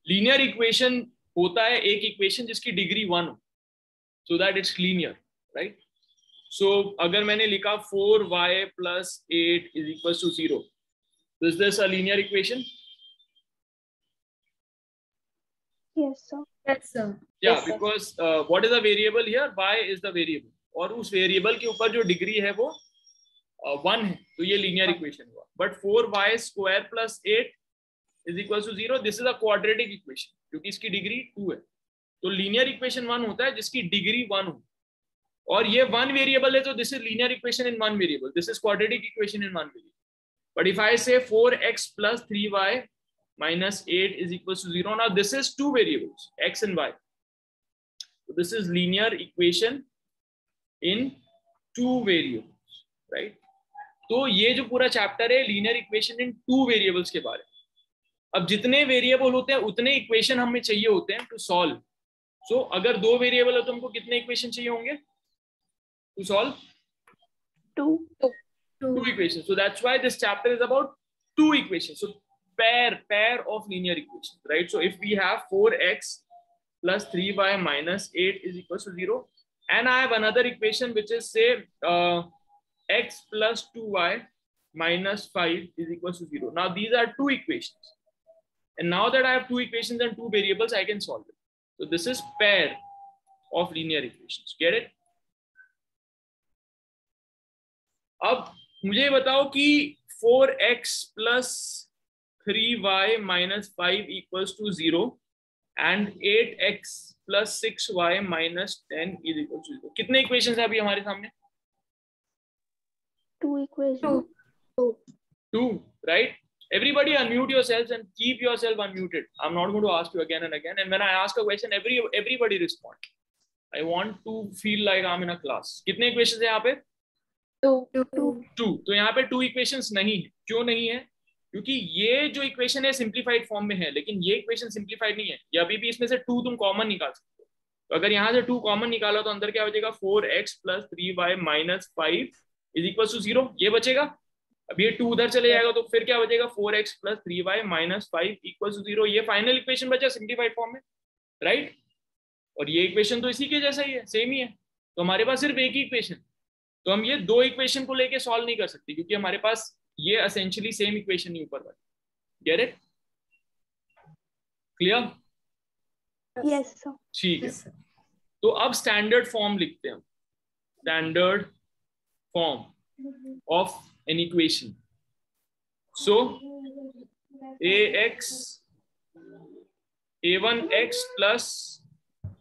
Linear equation होता है एक इक्वेशन जिसकी डिग्री 1 हो, so that it's linear, right? So अगर मैंने लिखा 4y + 8 = 0, is this a linear equation? Yes, sir. Yes, sir. Yeah, Yes, sir. because what is the variable here? Y is the variable, और उस variable के ऊपर जो degree है वो 1 है, तो ये लीनियर इक्वेशन हुआ. But 4y² + 8 = 0, this is a quadratic equation क्योंकि इसकी डिग्री 2 है. तो लीनियर इक्वेशन 1 होता है जिसकी डिग्री 1 हो, और ये 1 वेरिएबल है, तो this is linear equation in 1 variable. This is quadratic equation in 1 variable. But if I से 4x + 3y - 8 = 0, now this is 2 variables, x and y. So this is linear equation in 2 variables, right? तो ये जो पूरा chapter है linear equation in 2 variables के बारे में. अब जितने वेरिएबल होते हैं उतने इक्वेशन हमें चाहिए होते हैं टू सॉल्व. सो अगर 2 वेरिएबल हो तो हमको कितने इक्वेशन चाहिए होंगे to solve? 2 equations. So that's why this chapter is about 2 equations. So pair of linear equations, right? So if we have 4x + 3y - 8 = 0, and I have another equation which is say x + 2y - 5 = 0. Now these are 2 equations, and now that I have 2 equations and 2 variables, I can solve it. So this is pair of linear equations. Get it? अब मुझे बताओ कि 4x + 3y - 5 = 0 and 8x + 6y - 10 = 0. कितने equations है अभी हमारे सामने? 2 equations. 2, right? Everybody unmute yourselves and keep yourself unmuted. I'm not going to ask you again and again. And when I ask a question, everybody respond. I want to feel like I'm in a class. कितने equations है यहाँ पे? 2. तो यहाँ पे 2 equations नहीं है. क्यों नहीं है? क्योंकि ये जो इक्वेशन है सिंप्लीफाइड फॉर्म में है, लेकिन ये इक्वेशन सिंप्लीफाइड नहीं है. ये अभी भी इसमें से 2 तुम कॉमन निकाल सकते हो. तो अगर यहाँ से 2 कॉमन निकाला तो अंदर क्या बचेगा? 4x + 3y - 5 = 0. ये बचेगा. अब ये 2 उधर चले जाएगा तो फिर क्या बचेगा? 4x + 3y - 5 = 0. ये फाइनल इक्वेशन बचा सिंप्लीफाइड फॉर्म में, राइट? और ये इक्वेशन तो इसी के जैसा ही है, सेम ही है. तो हमारे पास सिर्फ एक ही इक्वेशन, तो हम ये 2 इक्वेशन को लेके सॉल्व नहीं कर सकते क्योंकि हमारे पास ये एसेंशियली सेम इक्वेशन ही ऊपर वाली. Get it? Clear? Yes, sir. ठीक है. तो अब स्टैंडर्ड फॉर्म लिखते हैं. Standard form of an equation. So a1x +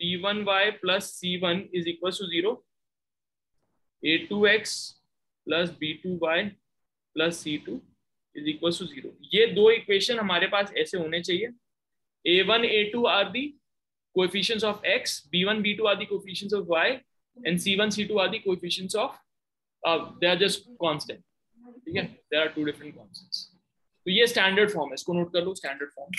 b1y + c1 = 0. a2x + b2y + c2 = 0. ये 2 इक्वेशन हमारे पास ऐसे होने चाहिए. a1 a2 are the coefficients of x, b1 b2 are the coefficients of y, and c1 c2 are the coefficients of they are just constant. ठीक है? There are 2 different constants. तो ये standard form है, इसको note कर लो. Standard form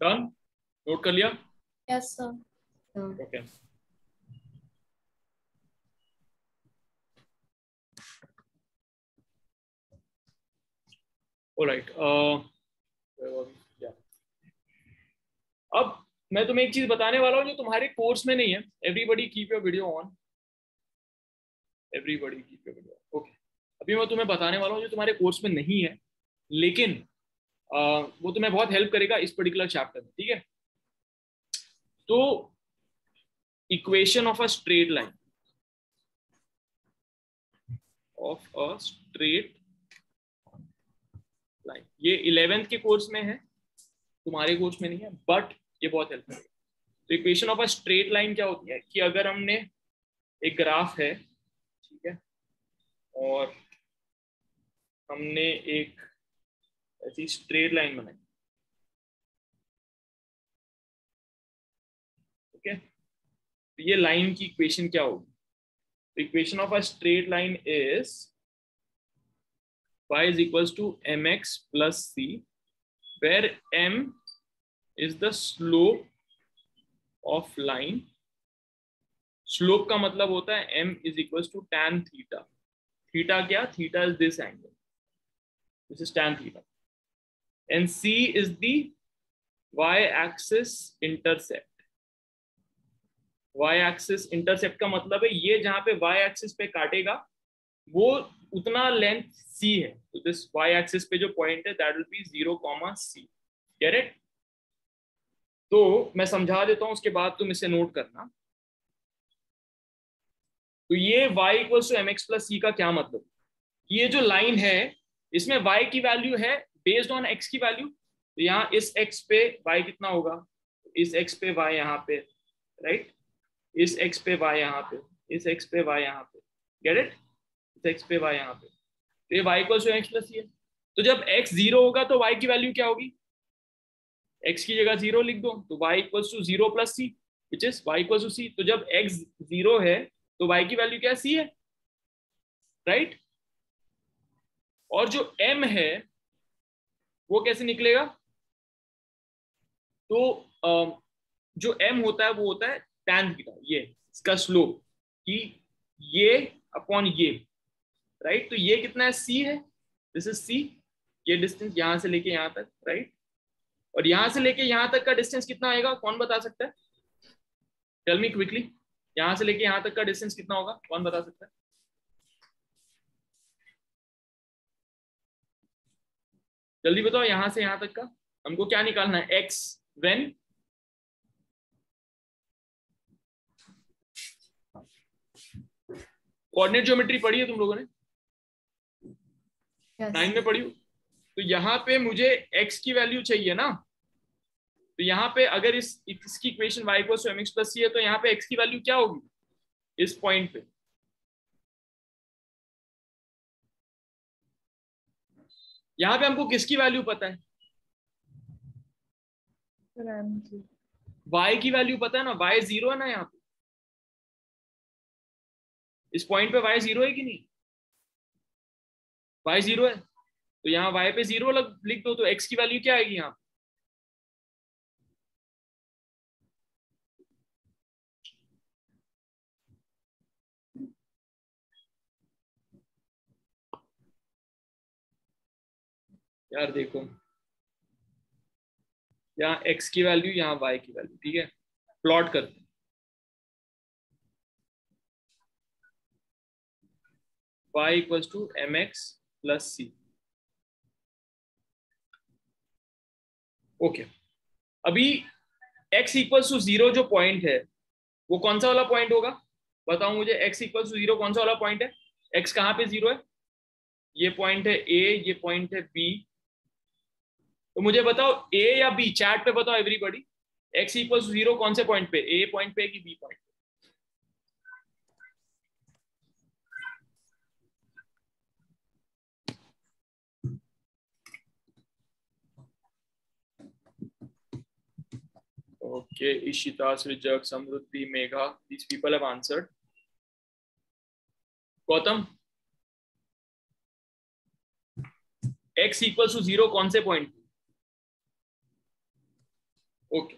done, note कर लिया? Yes sir. Okay alright. अब मैं तुम्हें एक चीज बताने वाला हूँ जो तुम्हारे कोर्स में नहीं है। Everybody keep your video on, everybody keep your video. Okay, अभी मैं तुम्हें बताने वाला हूँ जो तुम्हारे कोर्स में नहीं है, लेकिन वो तुम्हें बहुत हेल्प करेगा इस पर्टिकुलर चैप्टर में, ठीक है? तो equation of a straight line, of a straight line, ये 11th के कोर्स में है, तुम्हारे कोर्स में नहीं है, बट ये बहुत हेल्प करेगा। तो equation of a straight line क्या होती है कि अगर हमने एक ग्राफ है, ठीक है, और हमने एक ऐसी स्ट्रेट लाइन बनाई, ओके, तो ये लाइन की इक्वेशन क्या होगी? तो equation of a straight line is y is equals to mx plus c, where m is the slope of line. Slope का मतलब होता है m is equals to tan theta. Theta क्या? Theta is this angle, this is tan theta, and c is the y axis intercept. y axis intercept का मतलब है ये जहां पे y axis पे काटेगा वो उतना लेंथ c है, तो दिस y axis पे जो पॉइंट है that will be 0, c, correct? तो मैं समझा देता हूं, उसके बाद तुम इसे नोट करना। तो ये y equals to mx plus c का क्या मतलब? ये जो लाइन है इसमें y की वैल्यू है बेस्ड ऑन x की वैल्यू, तो यहाँ इस x पे y कितना होगा? इस x पे y यहाँ पे, राइट? इस x पे y यहाँ पे, इस x पे y यहाँ पे, गेट इट? इस x पे y यहाँ पे, तो ये y equals to mx plus c है। तो जब x 0 होगा तो y की वैल्यू क्या होगी? x की जगह 0 लिख दो, तो y equals to 0 plus c, which is y equals to c। तो जब x 0 है तो y की वैल्यू क्या है? c है, राइट? और जो m है वो कैसे निकलेगा? तो जो m होता है वो होता है tan थीटा, ये इसका स्लोप, कि ये अपॉन ये, राइट? तो ये कितना है? c है, दिस इज c, ये डिस्टेंस यहां से लेके यहां तक, राइट? और यहां से लेके यहां तक का डिस्टेंस कितना आएगा? कौन बता सकता है? टेल मी क्विकली, यहां से लेके यहां तक का डिस्टेंस कितना होगा? कौन बता सकता है? जल्दी बताओ, यहां से यहां तक का हमको क्या निकालना है? x व्हेन कोऑर्डिनेट ज्योमेट्री पढ़ी है तुम लोगों ने? 9 में पढ़ी हो? तो यहाँ पे मुझे x की वैल्यू चाहिए ना, तो यहाँ पे अगर इसकी equation y equals to mx plus c है, तो यहाँ पे x की वैल्यू क्या होगी इस पॉइंट पे? यहाँ पे हमको किसकी वैल्यू पता है? y की वैल्यू पता है ना, y 0 है ना यहाँ पे, इस पॉइंट पे y 0 है कि नहीं? y 0 है, तो यहाँ y पे 0 लिख दो, तो x की वैल्यू क्या आएगी यहाँ? यार देखो, यहाँ x की वैल्यू, यहाँ y की वैल्यू, ठीक है? प्लॉट करते हैं। y equals to mx plus c, okay. अभी x इक्वल्स टू 0 जो पॉइंट है वो कौन सा वाला पॉइंट होगा? बताओ मुझे, x इक्वल्स टू 0 कौन सा वाला पॉइंट है? x कहाँ पे 0 है? ये पॉइंट है a, ये पॉइंट है b, तो मुझे बताओ a या b, चैट पे बताओ एवरीबॉडी, x इक्वल्स टू 0 कौन से पॉइंट पे? a पॉइंट पे कि b पॉइंट पे? Okay, Ishita, Srijak, Samruddhi, Megha, these people have answered. Gautam, x equals to 0 कौन से पॉइंट? ओके,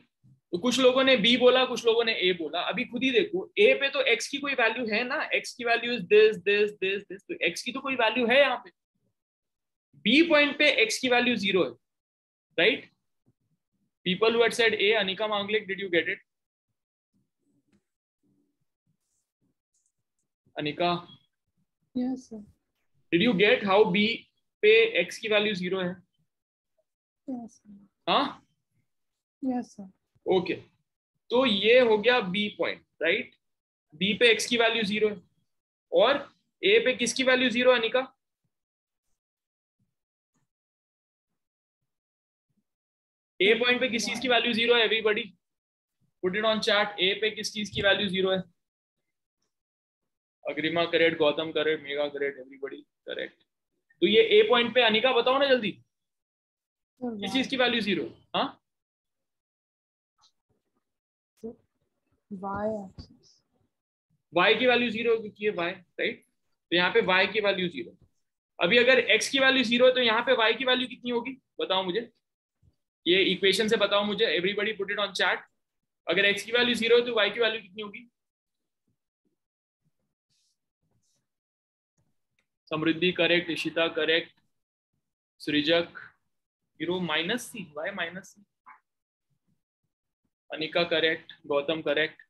तो कुछ लोगों ने बी बोला, कुछ लोगों ने ए बोला। अभी खुद ही देखो, ए पे तो एक्स की कोई वैल्यू है ना, एक्स की value is this this this this, तो एक्स की तो कोई वैल्यू है यहाँ पे। बी पॉइंट पे एक्स की वैल्यू 0 है, right? People who had said A, Anika Manglik, did you get it? Anika, Yes, sir. Did you get how B पे एक्स की वैल्यू 0 है? Yes, sir. हाँ, Yes, sir. ओके, तो ये हो गया बी पॉइंट, राइट? बी पे एक्स की वैल्यू 0 है, और ए पे किसकी वैल्यू 0 है अनिका? ए पॉइंट पे किस चीज की वैल्यू 0 है? Everybody put it on chat. A पे किस चीज की वैल्यू 0 है? Agrima correct, Gautam correct, Megha correct, everybody correct. तो ये ए पॉइंट पे अनिका बताओ ना जल्दी, किस चीज की वैल्यू 0? हाँ, Y axis. y की वैल्यू 0 क्योंकि ये y, राइट? तो यहाँ पे y की वैल्यू 0। अभी अगर x की वैल्यू 0 है तो यहाँ पे y की वैल्यू कितनी होगी बताओ मुझे, ये इक्वेशन से बताओ मुझे। Everybody put it on chat. अगर x की वैल्यू 0 है तो y की वैल्यू कितनी होगी? समृद्धि करेक्ट, इशिता करेक्ट, सृजक, हीरो minus C, y minus C, Anika correct, Gautam correct,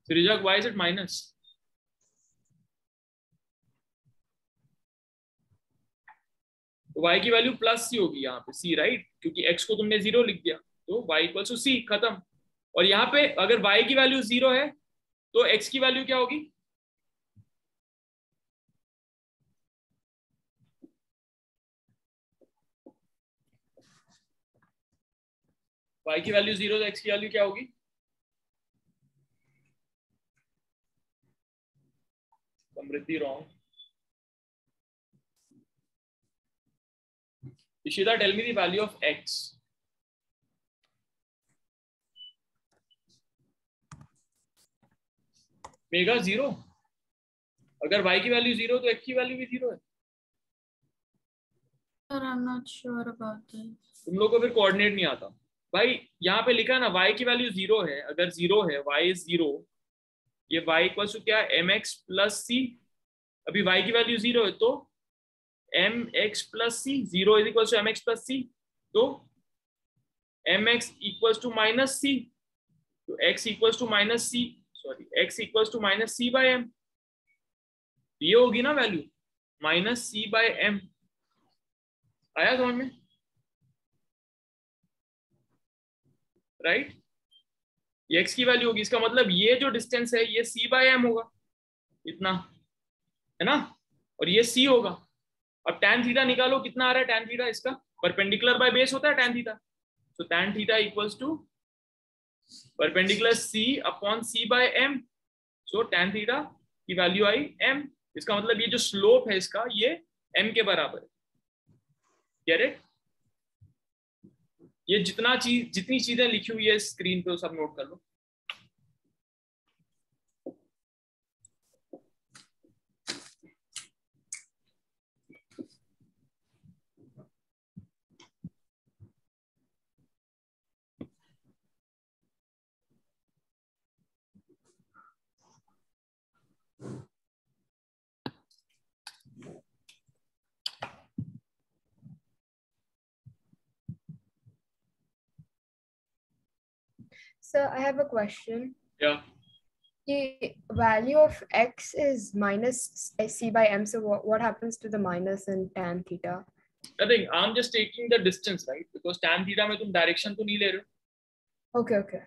Srijak y is it minus? तो y की वैल्यू प्लस सी होगी यहाँ पे, c, राइट? क्योंकि x को तुमने 0 लिख दिया, तो y इक्वल टू सी, खत्म। और यहाँ पे अगर y की वैल्यू 0 है तो x की वैल्यू क्या होगी? y की वैल्यू 0 तो x की वैल्यू क्या होगी? Samriddhi wrong. Ishita, tell me the value of x। Megha 0। अगर y की वैल्यू 0 तो x की वैल्यू भी 0 है। Sir, I'm not sure about this. तुम लोग को फिर कोऑर्डिनेट नहीं आता भाई। यहाँ पे लिखा ना y की वैल्यू 0 है, अगर 0 है, y इज 0, ये y इक्वल टू क्या है? mx plus C. अभी y की वैल्यू 0 है तो mx प्लस सी, 0 is equal to mx plus C, तो mx equal to minus C, तो x equal to minus C, sorry, x equal to minus C by M. ये होगी ना value, minus C by M. आया समझ में, right? ये x की वैल्यू होगी, इसका मतलब ये जो डिस्टेंस है ये c बाय एम होगा, इतना है ना, और ये c होगा। अब tan थीटा निकालो, कितना आ रहा है tan थीटा इसका? परपेंडिकुलर बाय बेस होता है tan थीटा, तो tan theta equals to perpendicular c upon c by m, so tan theta की वैल्यू आई m। इसका मतलब ये जो स्लोप है इसका ये m के बराबर है। Get it? ये जितनी चीजें लिखी हुई है स्क्रीन पे वो सब नोट कर लो। Sir, I have a question. Yeah. The value of x is minus c by m. So what happens to the minus in tan theta? Nothing. I'm just taking the distance, right? Because tan theta में तुम direction तो नहीं ले रहे हो। Okay, okay.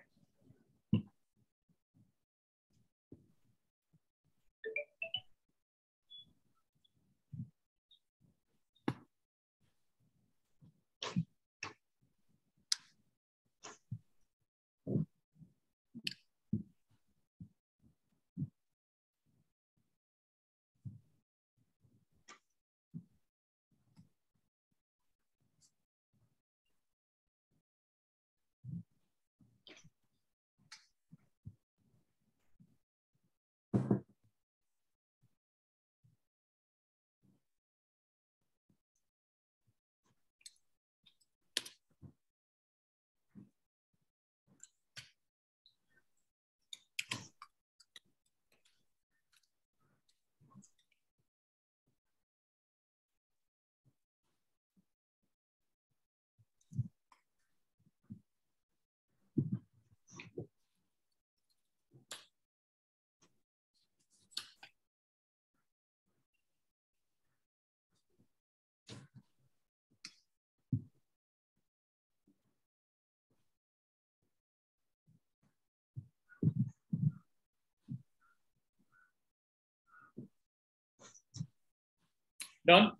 Done.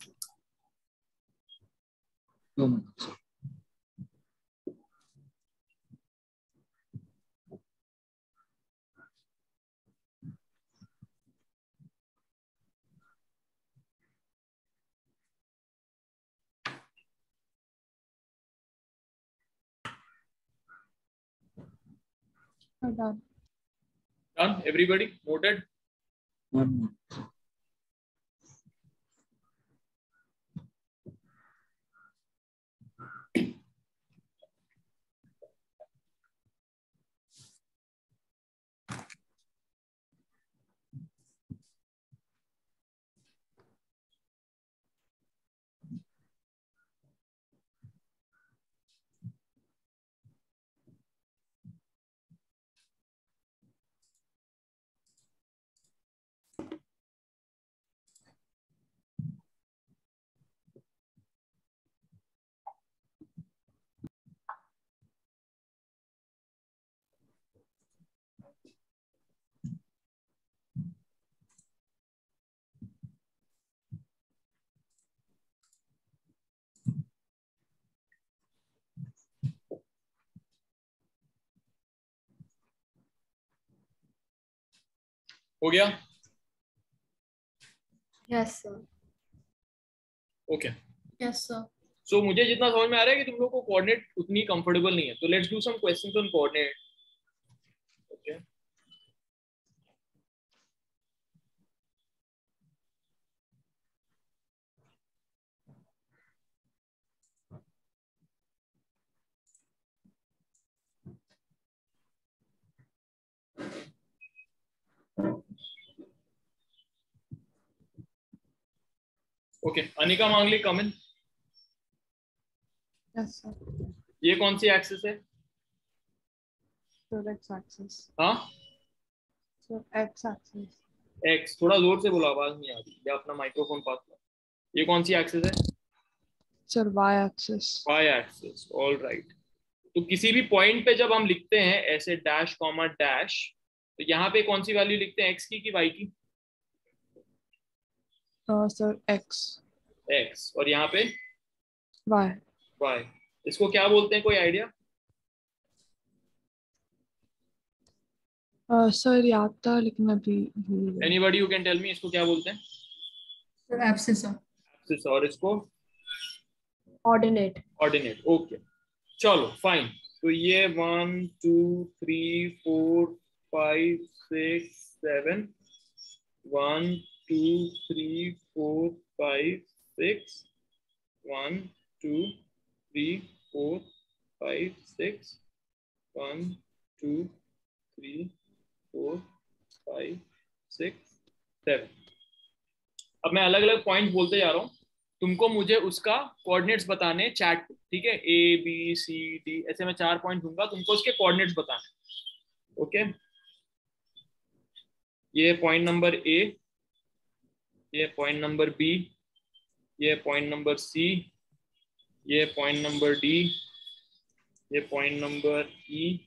2 minutes. Done. Done. Everybody noted. 1 minute. हो गया. Yes, sir. Okay. Yes, sir. So मुझे जितना समझ में आ रहा है कि तुम लोग को कोऑर्डिनेट उतनी कंफर्टेबल नहीं है, तो let's do some questions on coordinate. Okay. Okay, Anika Mangli comment. Yes, sir. ये कौन सी एक्सिस है? So x-axis. हाँ, So x-axis. एक्स. थोड़ा जोर से बोलो, आवाज नहीं आ रही, या अपना माइक्रोफोन पास लो. ये कौन सी एक्सिस है? Sir, y-axis. Y axis. All right. तो किसी भी पॉइंट पे जब हम लिखते हैं ऐसे डैश कॉमा डैश, तो यहाँ पे कौन सी वैल्यू लिखते हैं, एक्स की कि वाई की? Sir, x. एक्स. और यहाँ पे Y. वाई. इसको क्या बोलते हैं, कोई आइडिया? Sir, याद था लेकिन अभी भूल गया. Anybody you can tell me, इसको क्या बोलते हैं? Sir, abscissa. एक्सिस. और इसको Ordinate. ऑर्डिनेट. ओके, चलो फाइन. तो ये 1 2 3 4 5 6 7 1 2 3 4 5 6 1 2 3 4 5 6 1 2 3 4 5 6 7. अब मैं अलग अलग पॉइंट बोलते जा रहा हूँ, तुमको मुझे उसका कोऑर्डिनेट्स बताने चैट पे, ठीक है? ए बी सी डी ऐसे मैं 4 पॉइंट दूंगा, तुमको उसके कोऑर्डिनेट्स बताने. ओके. ये पॉइंट नंबर ए, ये पॉइंट नंबर बी, ये पॉइंट नंबर सी, ये पॉइंट नंबर डी, ये पॉइंट नंबर ई,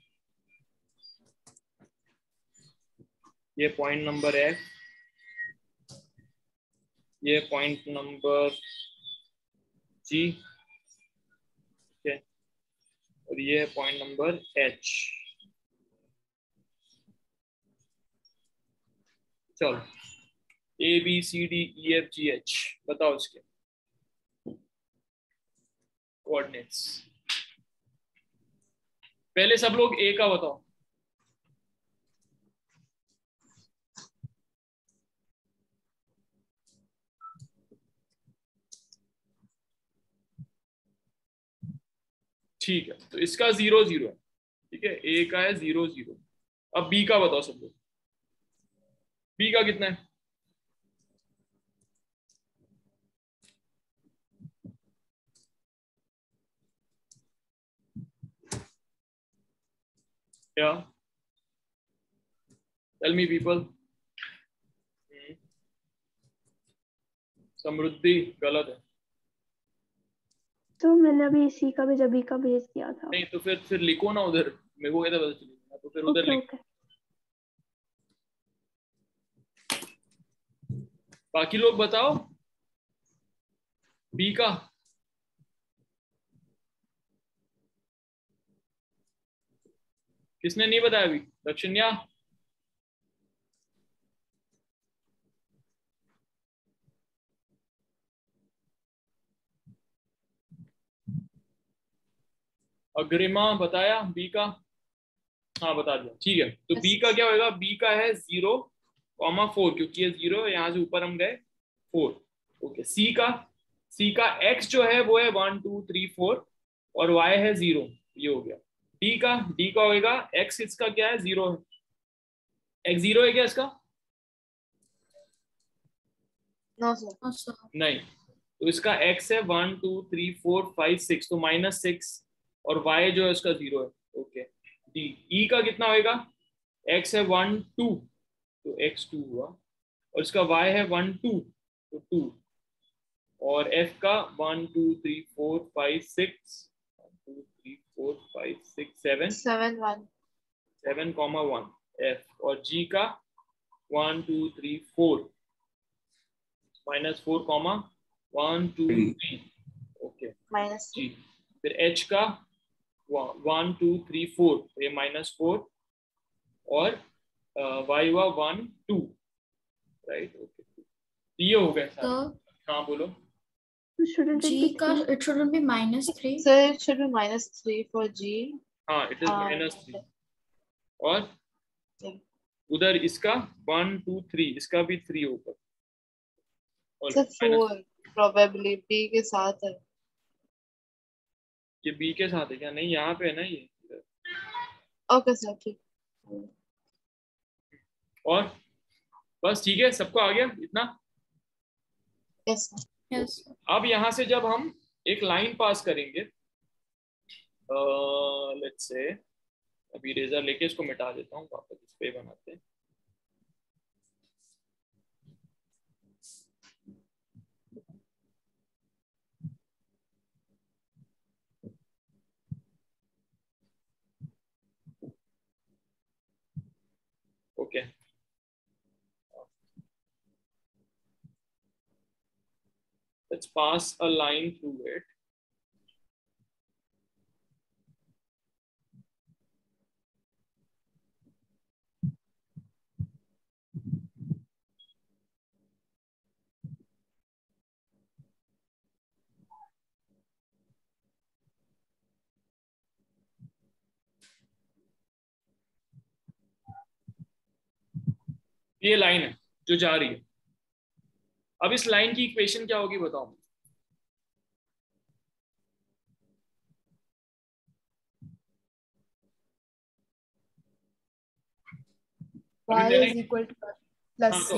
ये पॉइंट नंबर एफ, ये पॉइंट नंबर जी, ठीक है? और ये है पॉइंट नंबर एच. चलो, A B C D E F G H, बताओ इसके कोऑर्डिनेट्स. पहले सब लोग ए का बताओ. ठीक है, तो इसका 0 0 है, ठीक है? ए का है 0 0. अब बी का बताओ सब लोग. बी का कितना है? क्या? Tell me people. समृद्धि गलत है. तो मैंने अभी सी का भी जबी का भेज दिया था. नहीं तो फिर लिखो ना उधर, मेरे को कहता पता चलेगा, तो फिर उधर ओके लिख. ओके. बाकी लोग बताओ. बी का किसने नहीं बताया अभी? दक्षिण्या, अग्रिमा बताया बी का? हाँ बता दिया, ठीक है। तो बी का क्या होगा? बी का है 0,4 क्योंकि ये 0 यहाँ से ऊपर हम गए 4। ओके, सी का एक्स जो है वो है 1 2 3 4 और वाई है 0, ये हो गया। डी का होगा एक्स, इसका क्या है? 0 है। एक्स 0 है क्या इसका? No sir. No sir. नहीं, तो इसका x है 1 2 3 4 5 6, तो -6 और y जो है उसका 0 है। ओके, डी ई का कितना होएगा? x है 1 2, तो x 2 हुआ, और इसका y है 1 2, तो 2, और f का 1 2 3 4 5 6 1 2 3 4 5 6 7 7,1 f, और g का 1 2 3 4 -4, 1 2 3, ओके जी। फिर h का 1 2 3 4, ये -4, और y हुआ 1 2, राइट। ओके, ये हो गया तो हाँ बोलो। Shouldn't it G be का 3? it shouldn't be -3. So it should be -3 for G. हाँ, इट इज -3, और Yeah. उधर इसका 1 2 3, इसका भी 3 होगा, और So 4 probably B के साथ है. ये b के साथ है क्या? नहीं, यहाँ पे है ना ये। Okay sir, ठीक. और बस ठीक है, सबको आ गया इतना? Yes sir. Yes. अब यहाँ से जब हम एक लाइन पास करेंगे, लेट्स से अभी इरेजर लेके इसको मिटा देता हूँ, वापस इस पे बनाते हैं। Okay, let's pass a line through it. ये लाइन है जो जा रही है। अब इस लाइन की इक्वेशन क्या होगी बताओ? Y is equal to plus हाँ, C.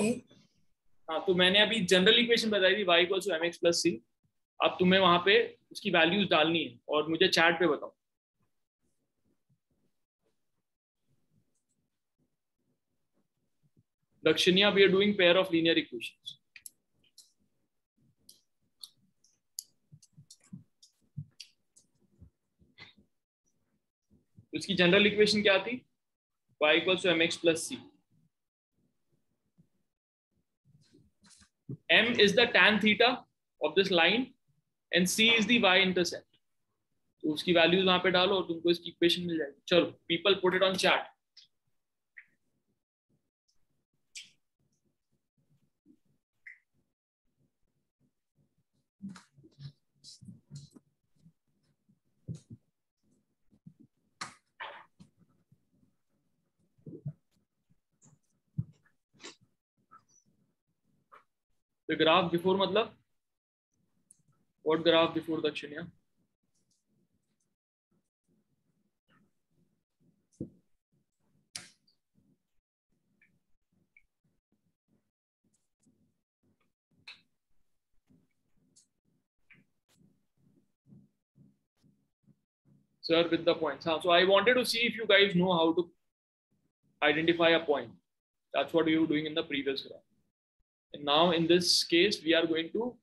हाँ, तो मैंने अभी जनरल इक्वेशन बताई थी, y = mx + c। अब तुम्हें वहां पे उसकी वैल्यूज डालनी है और मुझे चैट पे बताओ। Dakshiniya, we are doing pair of linear equations. उसकी जनरल इक्वेशन क्या थी? y = mx + c. m is the tan theta of this line and c is the y intercept. तो उसकी वैल्यूज वहां पे डालो और तुमको इसकी इक्वेशन मिल जाएगी। चलो, people put it on chat. The graph before मतलब what graph before Dakshiniya? Sir, with the points. So I wanted to see if you guys know how to identify a point. That's what we were doing in the previous graph. And now in this case, we are going to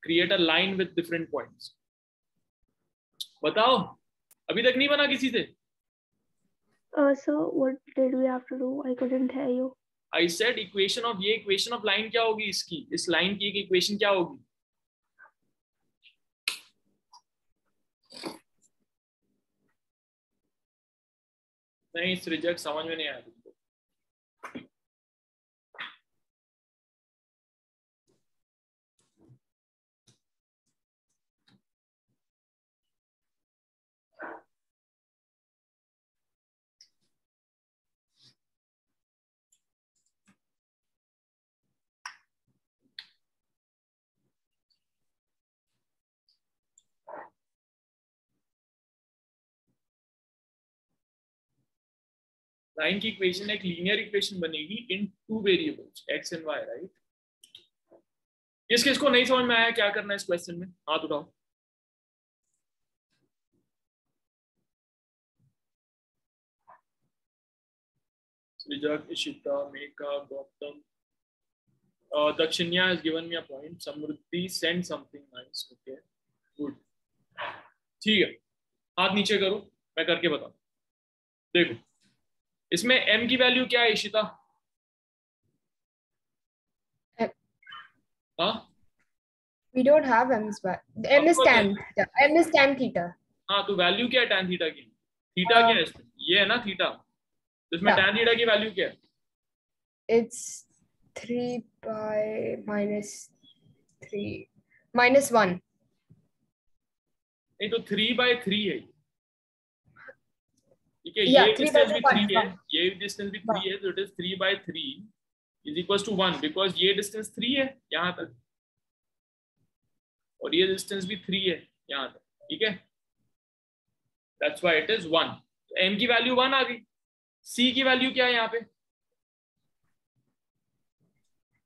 create a line with different points. बताओ, अभी तक नहीं बना किसी से? So what did we have to do? I couldn't hear you. I said equation of ये equation of line क्या होगी इसकी? इस line की एक equation क्या होगी? नहीं सृजक समझ में नहीं आया तुमको। लाइन की इक्वेशन एक लीनियर इक्वेशन बनेगी in two variables x and y, right. किस किस को नहीं समझ में आया क्या करना है इस क्वेश्चन में, हाथ उठाओ। सृजक, Ishita, Megha, Gautam, Dakshinya has given me a point. Samruddhi send something nice. Okay, good. ठीक है, हाथ नीचे करो, मैं करके बताऊं। देखो इसमें m की वैल्यू क्या है इशिता? हाँ, We don't have m's, but m is tan theta. M is tan theta. हाँ तो वैल्यू क्या है tan थीटा की? थीटा क्या है इसमें? ये है ना थीटा, तो इसमें tan थीटा की वैल्यू क्या है? It's 3 by minus 3 minus 1. नहीं तो 3/3 है, ठीक है। Yeah, ये 3 by डिस्टेंस भी 3 3 है, ये डिस्टेंस भी 3 है, तो it is 3/3 is equal to 1 because ये डिस्टेंस 3 है यहाँ तक और ये डिस्टेंस भी 3 है यहाँ तक, ठीक है। That's why it is 1। तो m की वैल्यू 1 आ गई। c की वैल्यू क्या है यहाँ पे?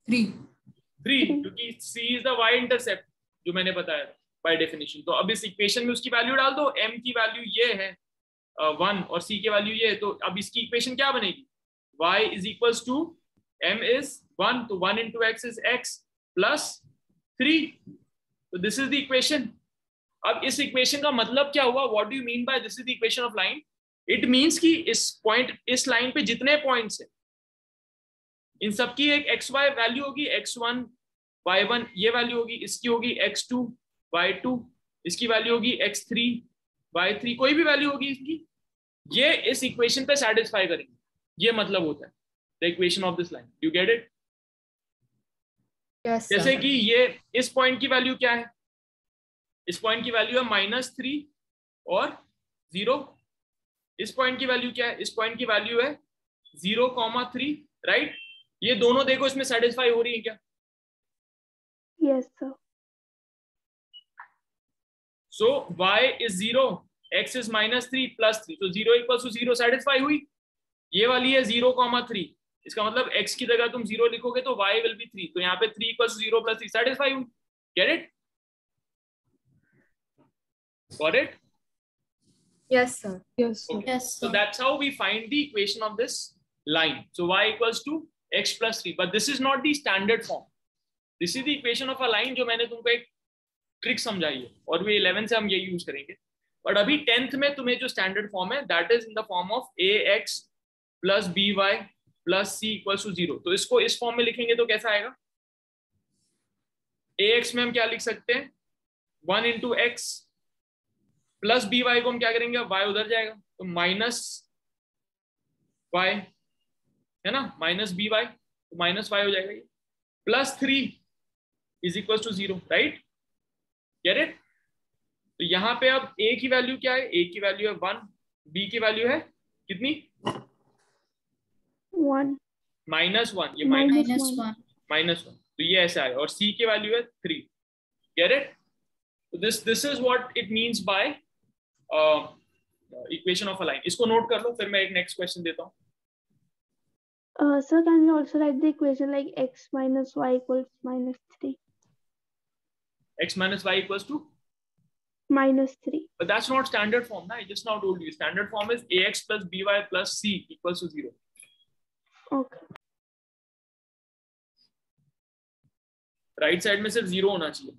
3, क्योंकि c is the y intercept जो मैंने बताया बाय डेफिनेशन। तो अब इस इक्वेशन में उसकी वैल्यू डाल दो, m की वैल्यू ये है 1 और c की वैल्यू ये है, तो अब इसकी इक्वेशन क्या बनेगी? y is equals to m is 1, तो 1 into x is x plus 3, तो दिस इज द इक्वेशन। अब इस इक्वेशन का मतलब क्या हुआ? What do you mean by this is the equation of line? It means कि इस पॉइंट, इस लाइन पे जितने पॉइंट्स हैं इन सबकी एक xy वैल्यू होगी, x1 y1 ये वैल्यू होगी, इसकी होगी x2 y2, इसकी वैल्यू होगी x3 y3, कोई भी वैल्यू होगी इसकी, ये इस इक्वेशन पे सेटिस्फाई करेंगे। ये मतलब होता है the equation of this line. You get it? Yes, जैसे sir. कि ये इस पॉइंट की वैल्यू क्या है? इस पॉइंट की वैल्यू है -3 और 0। इस पॉइंट की वैल्यू क्या है? इस पॉइंट की वैल्यू है 0,3, राइट। ये दोनों देखो इसमें सेटिस्फाई हो रही है क्या? Yes, sir. So y is 0, x is -3 plus 3, so 0 equals to 0 satisfy हुई। ये वाली है 0,3, इसका मतलब x की जगह तुम 0 लिखोगे तो y will be 3, तो यहाँ पे 3 equals to 0 plus 3 सेटिस्फाई हुई। Get it? Got it? Yes, sir. Yes, sir. Okay. Yes, So sir. that's how we find the equation of this line. So y equals to x plus 3, but this is not the standard form. This is the equation of a line जो मैंने तुमको एक trick समझाई है और भी 11 से हम ये यूज करेंगे। बट अभी 10th में तुम्हें जो स्टैंडर्ड फॉर्म है that is in the form of ax plus by plus c equals to 0। तो इसको इस फॉर्म में लिखेंगे तो कैसा आएगा? ax में हम क्या लिख सकते हैं? 1 into x प्लस by को हम क्या करेंगे? y उधर जाएगा तो माइनस y है ना, माइनस by तो माइनस y हो जाएगा, ये plus 3 is equal to 0, right. Get it? तो यहाँ पे अब a की वैल्यू क्या है? a की वैल्यू है 1, b की वैल्यू है कितनी? 1. -1, ये Minus -1. -1, तो ये ऐसा है, और c की वैल्यू है 3। Get it? तो this is what it means by equation of a line. इसको नोट कर लो, फिर मैं एक नेक्स्ट क्वेश्चन देता हूँ। Sir, can we also write the equation like x minus y equals -3? x minus y equals to, -3. but that's not standard form ना, I just now told you standard form is ax plus by plus c equals to 0। Okay. Right side में सिर्फ 0 होना चाहिए।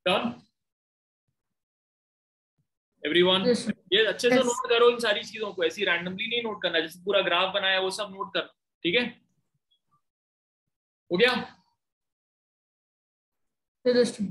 Done everyone? Yes, sir. ये अच्छे से Yes. Note करो इन सारी चीजों को, ऐसी रैंडमली नहीं नोट करना, जैसे पूरा ग्राफ बनाया वो सब नोट करना, ठीक है? हो गया? Yes, sir.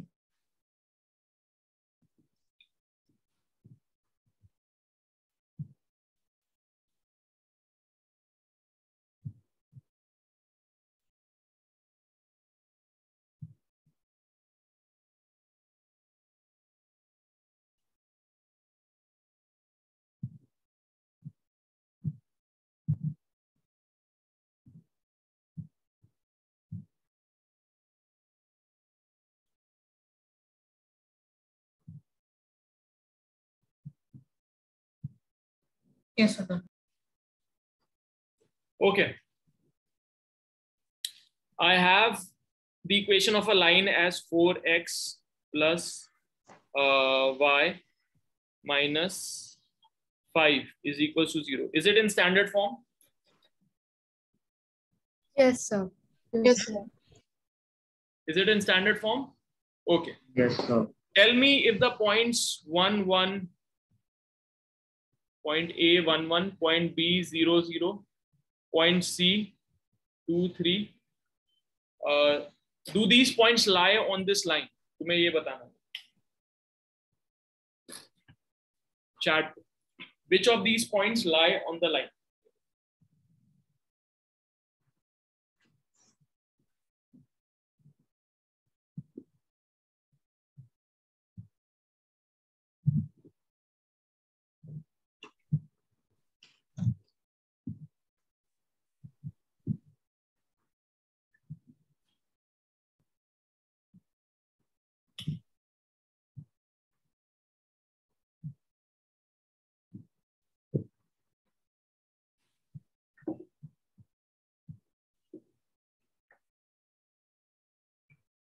Yes, sir. Okay. I have the equation of a line as 4x plus y minus 5 is equal to 0. Is it in standard form? Yes, sir. Yes, sir. Is it in standard form? Okay. Yes, sir. Tell me if the points 1, 1, point A 1, 1, point B 0, 0, point C 2, 3. Do these points lie on this line? तुम्हें ये बताना. Chat. Which of these points lie on the line?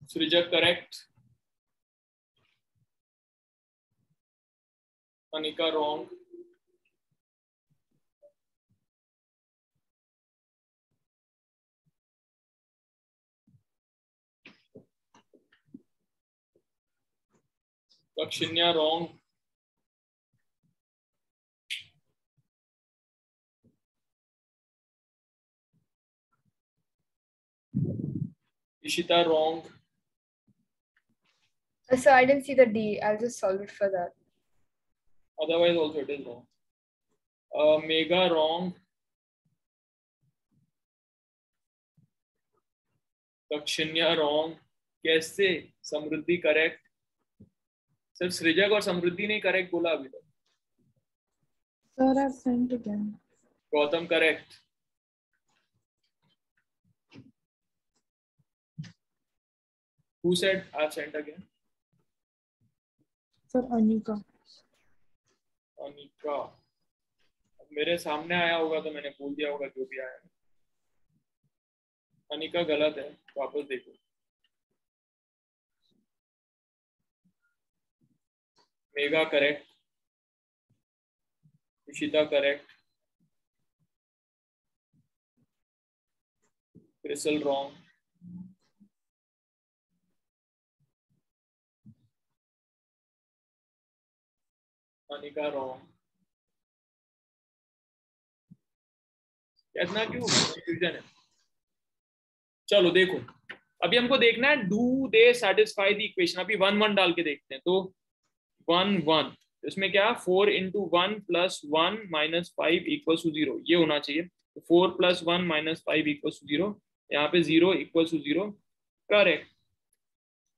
Srija, correct. Anika, wrong. Lakshinya, wrong. Ishita, wrong. So I didn't see the D. I'll just solve it for that. Otherwise also it is wrong. Mega, wrong. Lakshinya, wrong. कैसे? समृद्धि correct. सिर्फ सृजक और समृद्धि ने correct बोला अभी तक. Sir, I've sent again. Gautam correct. Who said I've sent again? Sir, Anika. Anika. मेरे सामने आया होगा तो मैंने बोल दिया होगा जो भी आया. अनिका गलत है, वापस देखो. Mega correct. Ishita correct. Crystal wrong. Anika wrong. इतना क्यों कंफ्यूजन है? चलो देखो, अभी हमको देखना है do they satisfy the equation. अभी 1 1 डाल के देखते हैं. तो 1 1 इसमें क्या 4 into 1 plus 1 minus 5 equals to 0 ये होना चाहिए. 4 plus 1 minus 5 equals to 0. यहाँ पे 0 equals to 0. Correct.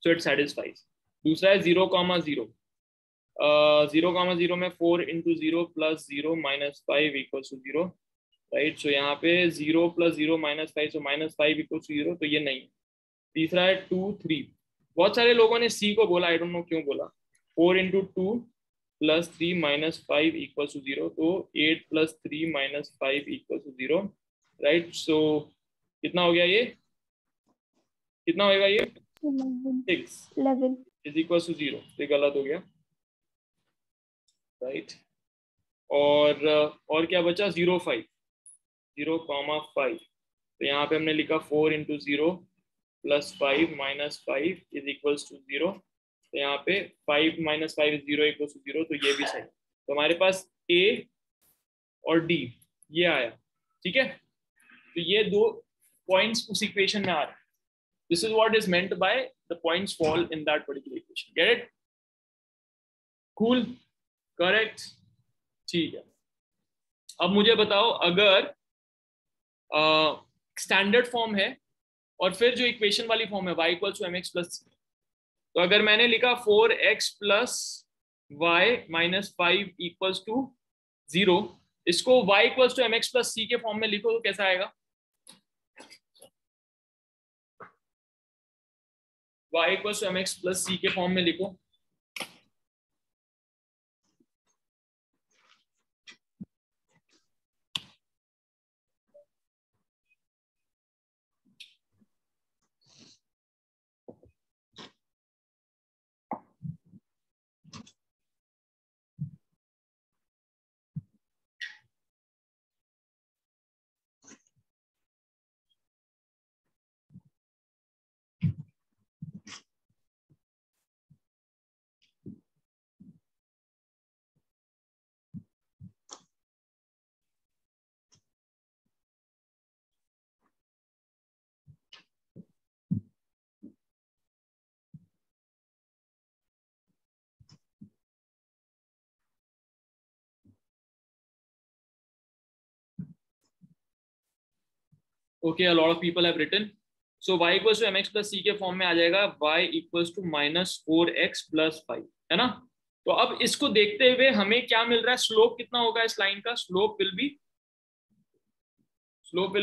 So it satisfies. दूसरा है 0, 0. 0, 0 में 4 into 0 plus 0 minus 5 equals to 0. Right. सो यहाँ पे 0 plus 0 minus 5, so minus 5 equals to 0. तो ये नहीं. तीसरा है 2 3. बहुत सारे लोगों ने C को बोला, आई डोंट नो क्यों बोला. 4 into 2 plus 3 minus 5 equals to 0. तो 8 plus 3 minus 5 equals to 0. Right. सो कितना हो गया ये? कितना होगा ये? 6 is equals to 0. ये गलत हो गया. राइट. और क्या बचा? 0 5. 0, 5. तो यहाँ पे हमने लिखा 4 into 0 plus 5 minus 5 is equals to 0. तो यहाँ पे 5 - 5 is 0 = 0, तो ये भी सही। तो हमारे पास A और D ये आया, ठीक है। तो ये दो पॉइंट्स उस इक्वेशन में आ रहे हैं। This is what is meant by the points fall in that particular equation. Get it? Cool, correct, ठीक है। अब मुझे बताओ, अगर स्टैंडर्ड फॉर्म है और फिर जो इक्वेशन वाली फॉर्म है y = mx + c, तो अगर मैंने लिखा 4x + y - 5 = 0, इसको y = mx + c के फॉर्म में लिखो तो कैसा आएगा? y = mx + c के फॉर्म में लिखो। Okay, a lot of people have written. So y = mx + c के फॉर्म में आ जाएगा y = -4x + 5, है ना। तो अब इसको देखते हुए हमें क्या मिल रहा है? स्लोप कितना होगा इस लाइन का? Slope will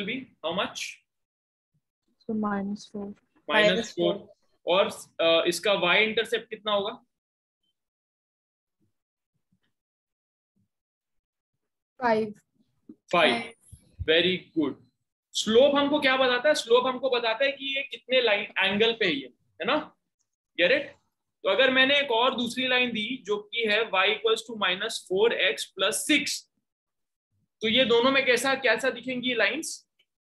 be how much? So -4. -4। और इसका y इंटरसेप्ट कितना होगा? 5। Very good. स्लोप हमको क्या बताता है? स्लोप हमको बताता है कि ये कितने लाइन एंगल पे है ना। Gate it? तो अगर मैंने एक और दूसरी लाइन दी जो कि है y = -4x + 6, तो ये दोनों में कैसा दिखेंगी लाइंस?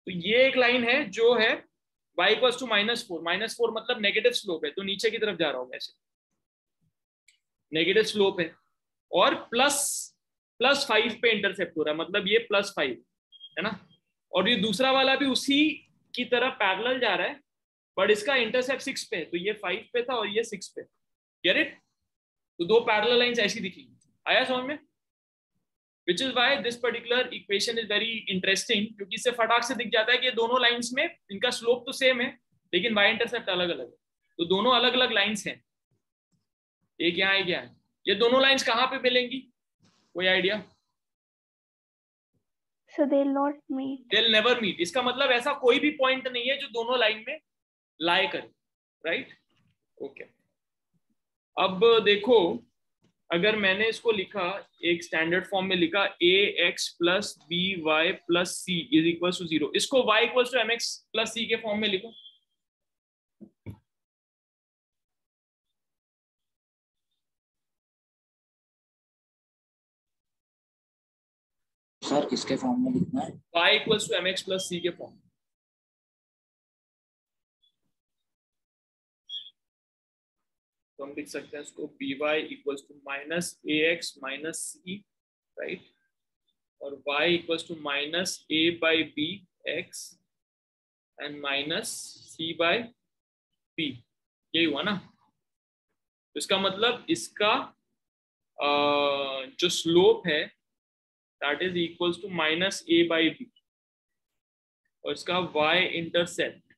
तो ये एक लाइन है जो है y = -4 मतलब नेगेटिव स्लोप है, तो नीचे की तरफ जा रहा होगा, ऐसे नेगेटिव स्लोप है, और +5 पे इंटरसेप्ट हो रहा है, मतलब ये +5 है ना। और ये दूसरा वाला भी उसी की तरह पैरेलल जा रहा है, बट इसका इंटरसेप्ट 6 पे, तो ये 5 पे था और ये 6 पे। Get it? तो दो पैरेलल लाइंस ऐसी दिखेंगी। आया समझ में? Which is why this particular equation is very interesting, क्योंकि इससे फटाक से दिख जाता है कि दोनों लाइंस में इनका स्लोप तो सेम है, लेकिन वाई इंटरसेप्ट अलग अलग है। तो दोनों अलग अलग लाइंस हैं, एक यहाँ एक यहाँ। ये दोनों लाइंस कहाँ पे मिलेंगी? कोई idea? So they'll not meet. They'll never meet। इसका मतलब ऐसा कोई भी पॉइंट नहीं है जो दोनों लाइन में लाई करे, राइट? ओके। अब देखो, अगर मैंने इसको लिखा एक स्टैंडर्ड फॉर्म में लिखा ax + by + c = 0, इसको y = mx + c के फॉर्म में लिखो। सर किसके फॉर्म में लिखना है? y = mx + c के फॉर्म। तो हम लिख सकते हैं इसको by = -ax - c, राइट, और y = -a/b(x) and -c/b। यही हुआ ना। तो इसका मतलब इसका जो स्लोप है that is equals to -a/b, और इसका y intercept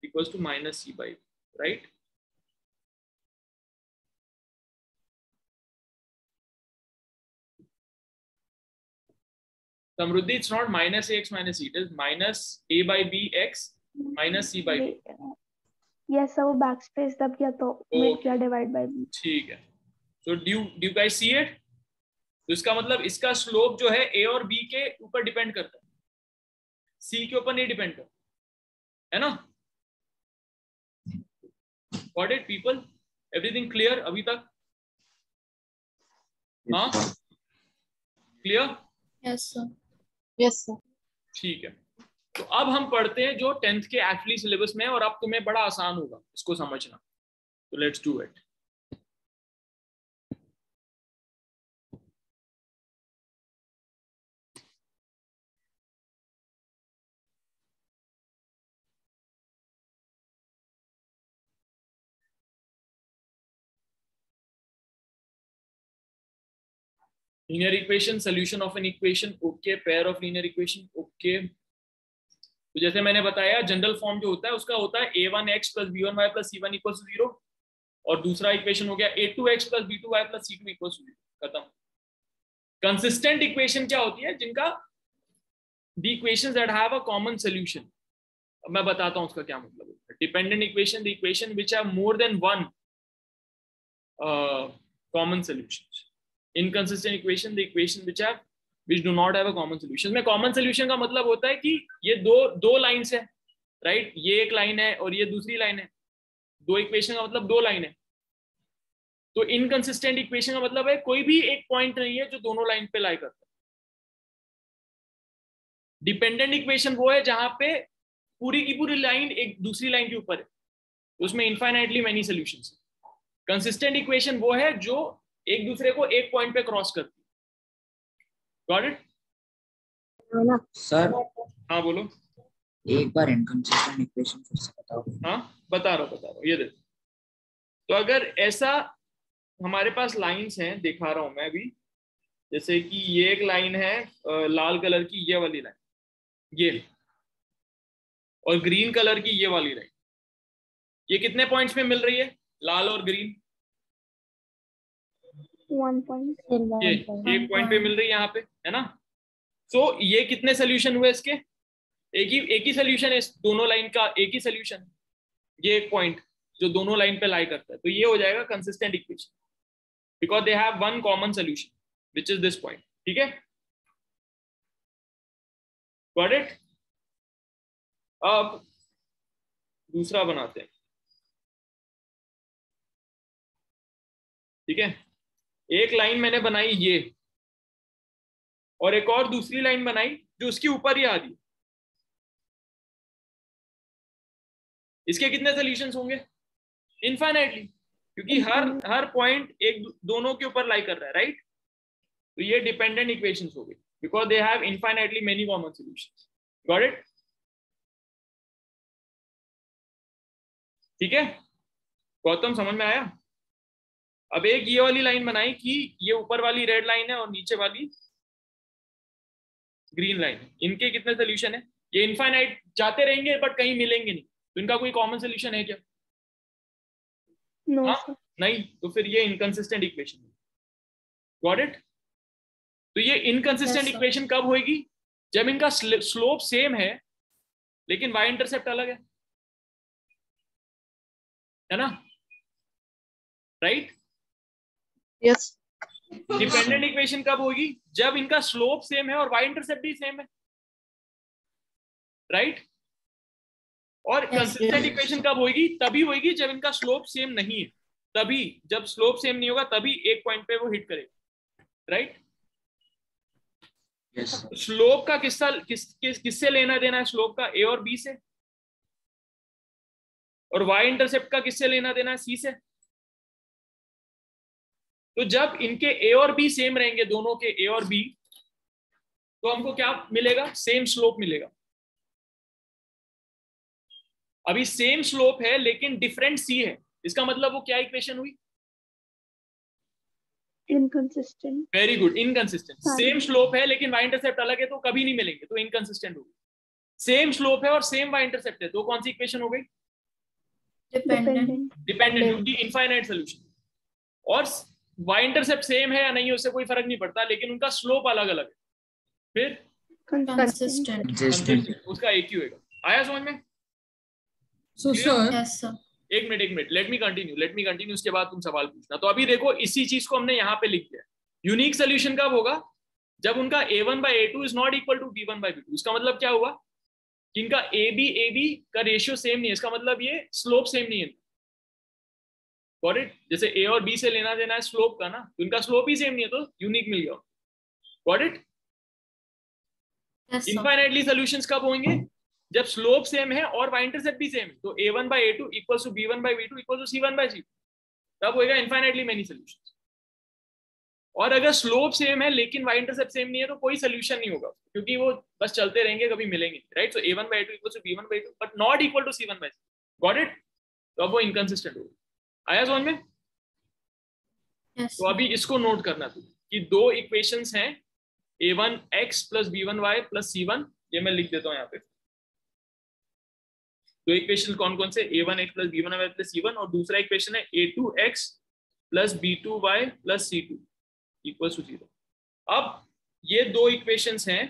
equals to -c/b, right. Samruddhi, it's not -ax - c, it is -a/bx -c/b. Yes, sir, वो backspace दब गया तो मिट गया डिवाइड बाय b। ठीक है। So do you guys see it? तो इसका मतलब इसका स्लोप जो है a और b के ऊपर डिपेंड करता है, c के ऊपर नहीं डिपेंड करता, है ना। Got it, people? Everything clear अभी तक? हाँ, clear? Yes, sir. Yes, sir. ठीक है। तो अब हम पढ़ते हैं जो 10th के एक्चुअली सिलेबस में है, और अब तुम्हें बड़ा आसान होगा इसको समझना। तो let's do it. Linear equation, solution of an equation, okay. Pair of linear equation, okay. तो जैसे मैंने बताया जनरल फॉर्म जो होता है उसका होता है a1x + b1y + c1 = 0, और दूसरा इक्वेशन हो गया a2x + b2y + c2 = 0। खत्म। कंसिस्टेंट इक्वेशन क्या होती है? जिनका the equations that have a common solution. अब मैं बताता हूं उसका क्या मतलब है। Dependent equation, the equation which have more than one common solutions. Inconsistent equation, the equation which do not have a common solution। में कॉमन सोल्यूशन का मतलब होता है कि ये दो लाइंस है, राइट? ये एक लाइन है और ये दूसरी लाइन है। दो इक्वेशन का मतलब दो लाइन है। तो इनकंसिस्टेंट इक्वेशन का मतलब है कोई भी एक पॉइंट नहीं है जो दोनों लाइन पे लाई करता है। डिपेंडेंट इक्वेशन वो है जहां पे पूरी की पूरी लाइन एक दूसरी लाइन के ऊपर है, उसमें इनफाइनाइटली मेनी सॉल्यूशंस है। कंसिस्टेंट इक्वेशन वो है जो एक दूसरे को एक पॉइंट पे क्रॉस करती है। Got it? सर हाँ बोलो। एक बार इनकंसिस्टेंट इक्वेशन फिर से बताओ। हाँ बता रहा हूँ, ये देखो। तो अगर ऐसा हमारे पास लाइंस हैं, दिखा रहा हूं मैं अभी, जैसे कि ये एक लाइन है लाल कलर की, ये वाली लाइन, ये, और ग्रीन कलर की ये वाली लाइन। ये कितने पॉइंट्स पे मिल रही है, लाल और ग्रीन? 1 point। ये एक पॉइंट पे मिल रही है यहाँ पे, है ना? सो ये कितने सोल्यूशन हुए इसके? एक ही सोल्यूशन है, इस दोनों लाइन का एक ही सोल्यूशन। ये एक पॉइंट जो दोनों लाइन पे लाई करता है, तो ये हो जाएगा consistent equation, because they have one common solution which is this point. ठीक है, गॉट इट? अब दूसरा बनाते हैं। ठीक है, एक लाइन मैंने बनाई ये, और एक और दूसरी लाइन बनाई जो उसके ऊपर ही आ रही है। इसके कितने सॉल्यूशंस होंगे? इनफाइनाइटली, क्योंकि हर पॉइंट एक दोनों के ऊपर लाई कर रहा है, राइट? तो ये डिपेंडेंट इक्वेशंस हो गए because they have infinitely many common solutions. Got it? ठीक है गौतम, समझ में आया? अब एक ये वाली लाइन बनाई कि ये ऊपर वाली रेड लाइन है और नीचे वाली ग्रीन लाइन है। इनके कितने सोल्यूशन है? ये इनफाइनाइट जाते रहेंगे बट कहीं मिलेंगे नहीं, तो इनका कोई कॉमन सोल्यूशन है क्या? No, हाँ? sir। नहीं, तो फिर ये इनकंसिस्टेंट इक्वेशन है। Got it? तो ये इनकंसिस्टेंट Yes, sir। इक्वेशन कब होएगी? जब इनका स्लोप सेम है लेकिन वाई इंटरसेप्ट अलग है ना? राइट? Yes. डिपेंडेंट इक्वेशन कब होगी? जब इनका स्लोप सेम है और वाई इंटरसेप्ट भी सेम है, राइट? और कंसिस्टेंट इक्वेशन कब होगी? तभी होगी जब इनका स्लोप सेम नहीं है। तभी, जब स्लोप सेम नहीं होगा तभी एक पॉइंट पे वो हिट करेगा, राइट? यस स्लोप का किससे लेना देना है? स्लोप का ए और बी से, और वाई इंटरसेप्ट का किससे लेना देना है? सी से। तो जब इनके ए और बी सेम रहेंगे, दोनों के ए और बी, तो हमको क्या मिलेगा? सेम स्लोप मिलेगा। अभी सेम स्लोप है लेकिन डिफरेंट सी है, इसका मतलब वो क्या इक्वेशन हुई? Inconsistent। Very good, inconsistent. Same slope है लेकिन वाई इंटरसेप्ट अलग है, तो कभी नहीं मिलेंगे, तो इनकंसिस्टेंट होगी। सेम स्लोप है और सेम वाई इंटरसेप्ट है, तो कौन सी इक्वेशन हो गई? Dependent। डिपेंडेंट, क्योंकि इनफाइनाइट सोल्यूशन। और वाई इंटरसेप्ट सेम है या नहीं उससे कोई फर्क नहीं पड़ता, लेकिन उनका स्लोप अलग अलग है, फिर Consistent। कंसिस्टेंट। उसका एक ही होगा। आया समझ में? So sir, Yes, sir। एक मिनट, लेट मी कंटिन्यू, उसके बाद तुम सवाल पूछना। तो अभी देखो, इसी चीज को हमने यहाँ पे लिख दिया। यूनिक सोल्यूशन कब होगा? जब उनका a1/a2 is not equal to b1/b2। इसका मतलब क्या हुआ? कि इनका ab का रेशियो सेम नहीं है, इसका मतलब ये स्लोप सेम नहीं है। Got it? जैसे a और b से लेना देना है स्लोप का ना, तो इनका स्लोप ही सेम नहीं है, तो यूनिक मिल गया। Got it? Yes, sir। Infinitely solutions कब होंगे? जब स्लोप सेम है और वाई इंटरसेप्ट भी सेम है, तो a1 by a2 equals to b1 by b2 equals to c1 by c2, तब होएगा इनफाइनाइटली मेनी सॉल्यूशंस। और अगर स्लोप सेम है लेकिन वाई इंटरसेप्ट सेम नहीं है तो कोई सोल्यूशन नहीं होगा, क्योंकि वो बस चलते रहेंगे, कभी मिलेंगे, right. So a1 by a2 equals to b1 by a2 but not equal to c1 by c। Got it? तो अब वो इनकंसिस्टेंट होगा। आया समझ में? Yes. तो अभी इसको नोट करना तू कि दो इक्वेशंस हैं a1x plus b1y plus c1, ये मैं लिख देता हूँ यहाँ पे। दो इक्वेशन कौन कौन से? a1x plus b1y plus c1, और दूसरा इक्वेशन है a2x plus b2y plus c2 equals to 0। अब ये दो इक्वेशंस हैं,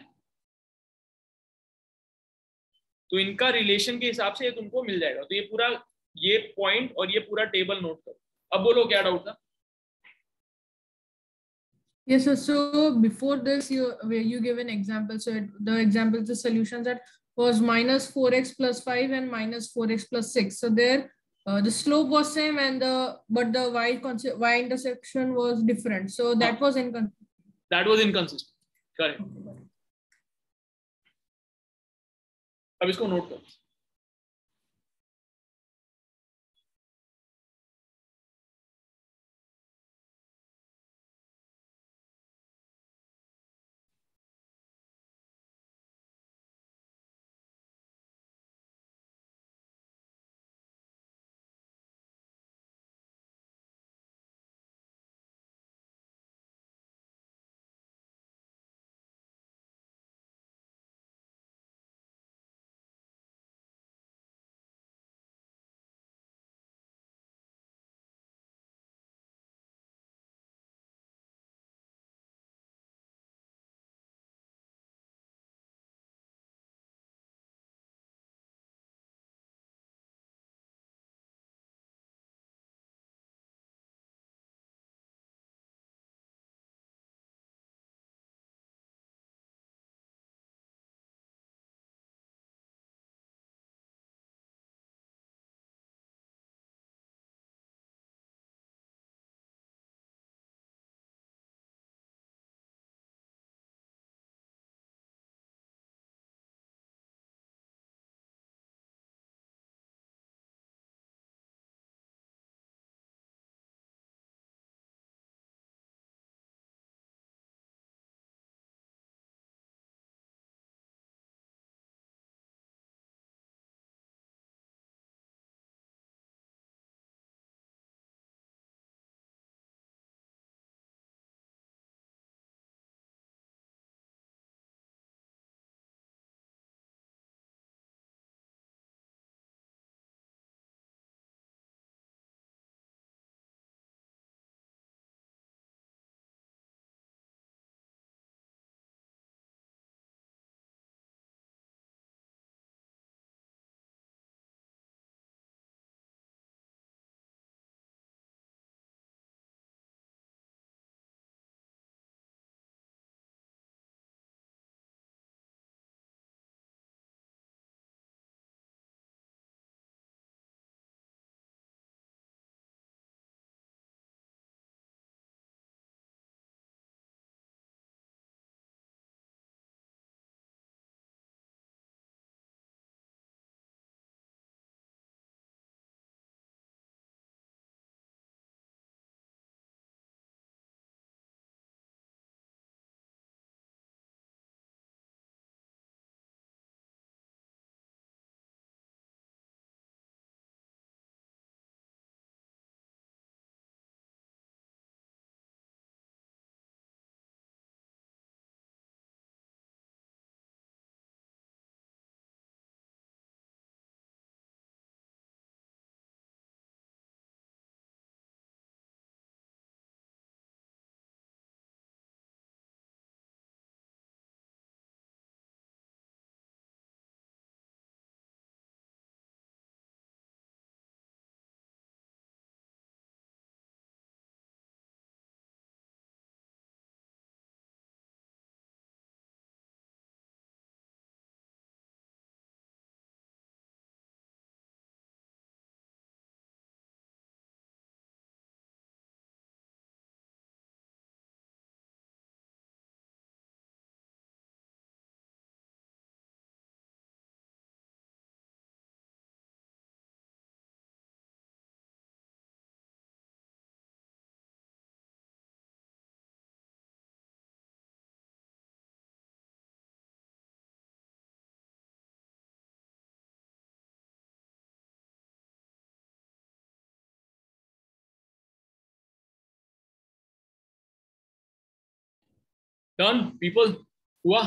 तो इनका रिलेशन के हिसाब से ये तुमको मिल जाएगा। तो ये पूरा, ये पॉइंट और ये पूरा टेबल नोट करो। अब बोलो क्या डाउट था? Yes, sir. So before this, you give an example. So the example, the solutions that was minus 4x plus 5 and minus 4x plus 6. So there, the slope was same and but the y intersection was different. So that was inconsistent. That was inconsistent. Correct. अब इसको note करो। Done people, हुआ?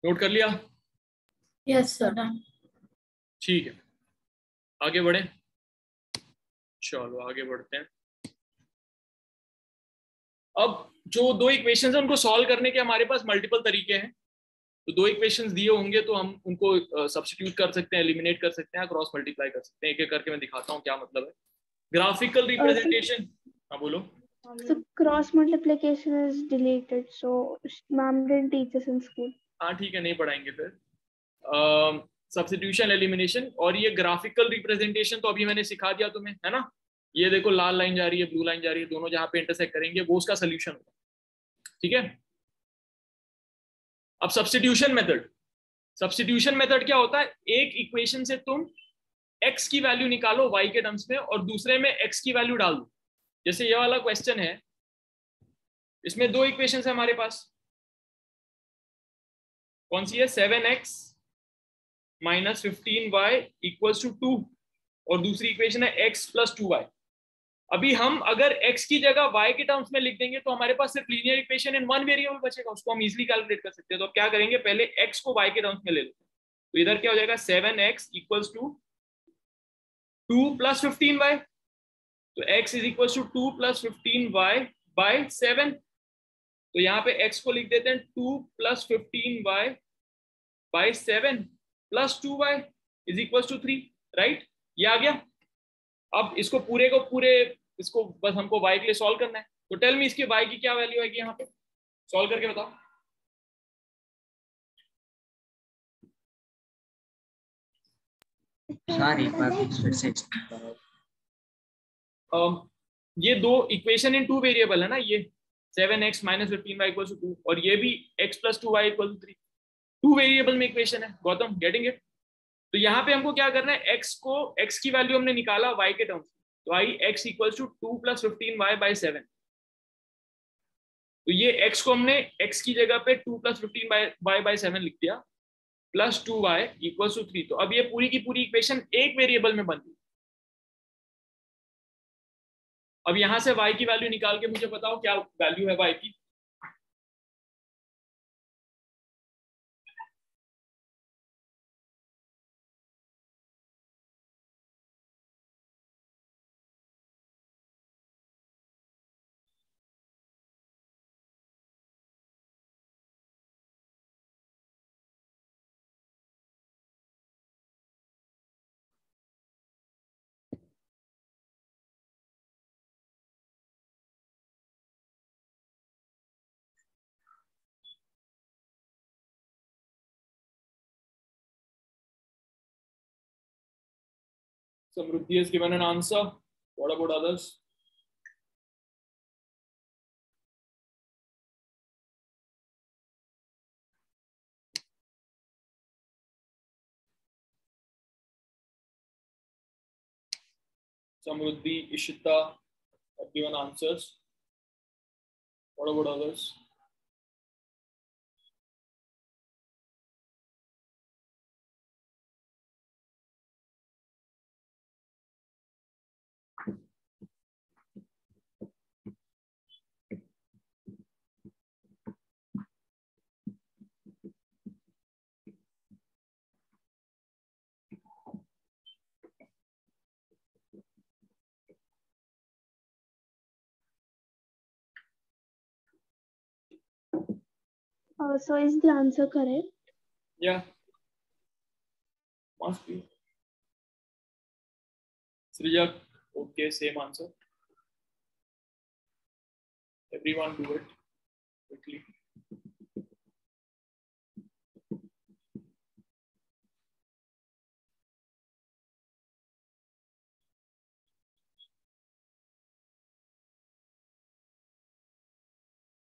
Note कर लिया? Yes, sir. Done. ठीक है, आगे बढ़े। चलो आगे बढ़ते हैं। अब जो दो इक्वेशंस हैं उनको सॉल्व करने के हमारे पास मल्टीपल तरीके हैं। तो दो इक्वेशंस दिए होंगे तो हम उनको सब्स्टिट्यूट कर सकते हैं, एलिमिनेट कर सकते हैं, क्रॉस मल्टीप्लाई कर सकते हैं। एक एक करके मैं दिखाता हूँ क्या मतलब है। ग्राफिकल रिप्रेजेंटेशन, हाँ बोलो। So cross multiplication is deleted. So ma'am didn't teach us in school. हाँ ठीक है, नहीं पढ़ाएंगे फिर। सब्स्टिट्यूशन, एलिमिनेशन, और ये ग्राफिकल रिप्रेजेंटेशन तो अभी मैंने सिखा दिया तुम्हें, है ना। ये देखो लाल लाइन जा रही है, ब्लू लाइन जा रही है, दोनों जहां पे इंटरसेक्ट करेंगे वो उसका सोल्यूशन होगा। ठीक है। अब सब्स्टिट्यूशन मेथड, सब्स्टिट्यूशन मेथड क्या होता है? एक इक्वेशन से तुम x की वैल्यू निकालो y के टर्म्स में और दूसरे में x की वैल्यू डाल दो। जैसे ये वाला क्वेश्चन है, इसमें दो इक्वेशन है हमारे पास। कौन सी है? 7x minus 15y equals to 2 और दूसरी इक्वेशन है x प्लस 2y। अभी हम अगर x की जगह y के टर्म्स में लिख देंगे तो हमारे पास सिर्फ linear equation in one variable बचेगा, उसको हम इजीली कैलकुलेट कर सकते हैं। तो अब क्या करेंगे, पहले x को y के टर्म्स में ले लेते हैं। तो इधर क्या हो जाएगा? 7x equals to 2 plus 15y। तो x is equals to 2 plus 15y by 7। तो यहाँ पे x को लिख देते हैं 2 plus 15y by 7 plus 2y is equals to 3, right? ये आ गया। अब इसको पूरे को पूरे इसको बस हमको y के लिए सॉल्व करना है। तो टेल मी इसकी y की क्या वैल्यू आएगी यहाँ पे, सॉल्व करके बताओ। सर एक बार फिर से एक्सप्लेन करो। ये दो इक्वेशन इन टू वेरिएबल है ना, ये 7x minus 15y equals to 2 और ये भी x plus 2y equal to 3, two variable में इक्वेशन है। Gautam getting it? तो यहाँ पे हमको क्या करना है, x की वैल्यू हमने निकाला y के टर्म्स, तो आई x equals to 2 plus 15y by 7। तो ये x को हमने x की जगह पे 2 प्लस 15y बाय 7 लिख दिया, प्लस 2y इक्वल्स टू 3। तो अब ये पूरी की पूरी इक्वेशन एक वेरिएबल में बन गई। अब यहां से y की वैल्यू निकाल के मुझे बताओ क्या वैल्यू है y की। Samruddhi has given an answer. What about others? Samruddhi, Ishita have given answers. What about others? So is the answer correct? Yeah, must be. Srija, okay, same answer. Everyone do it quickly.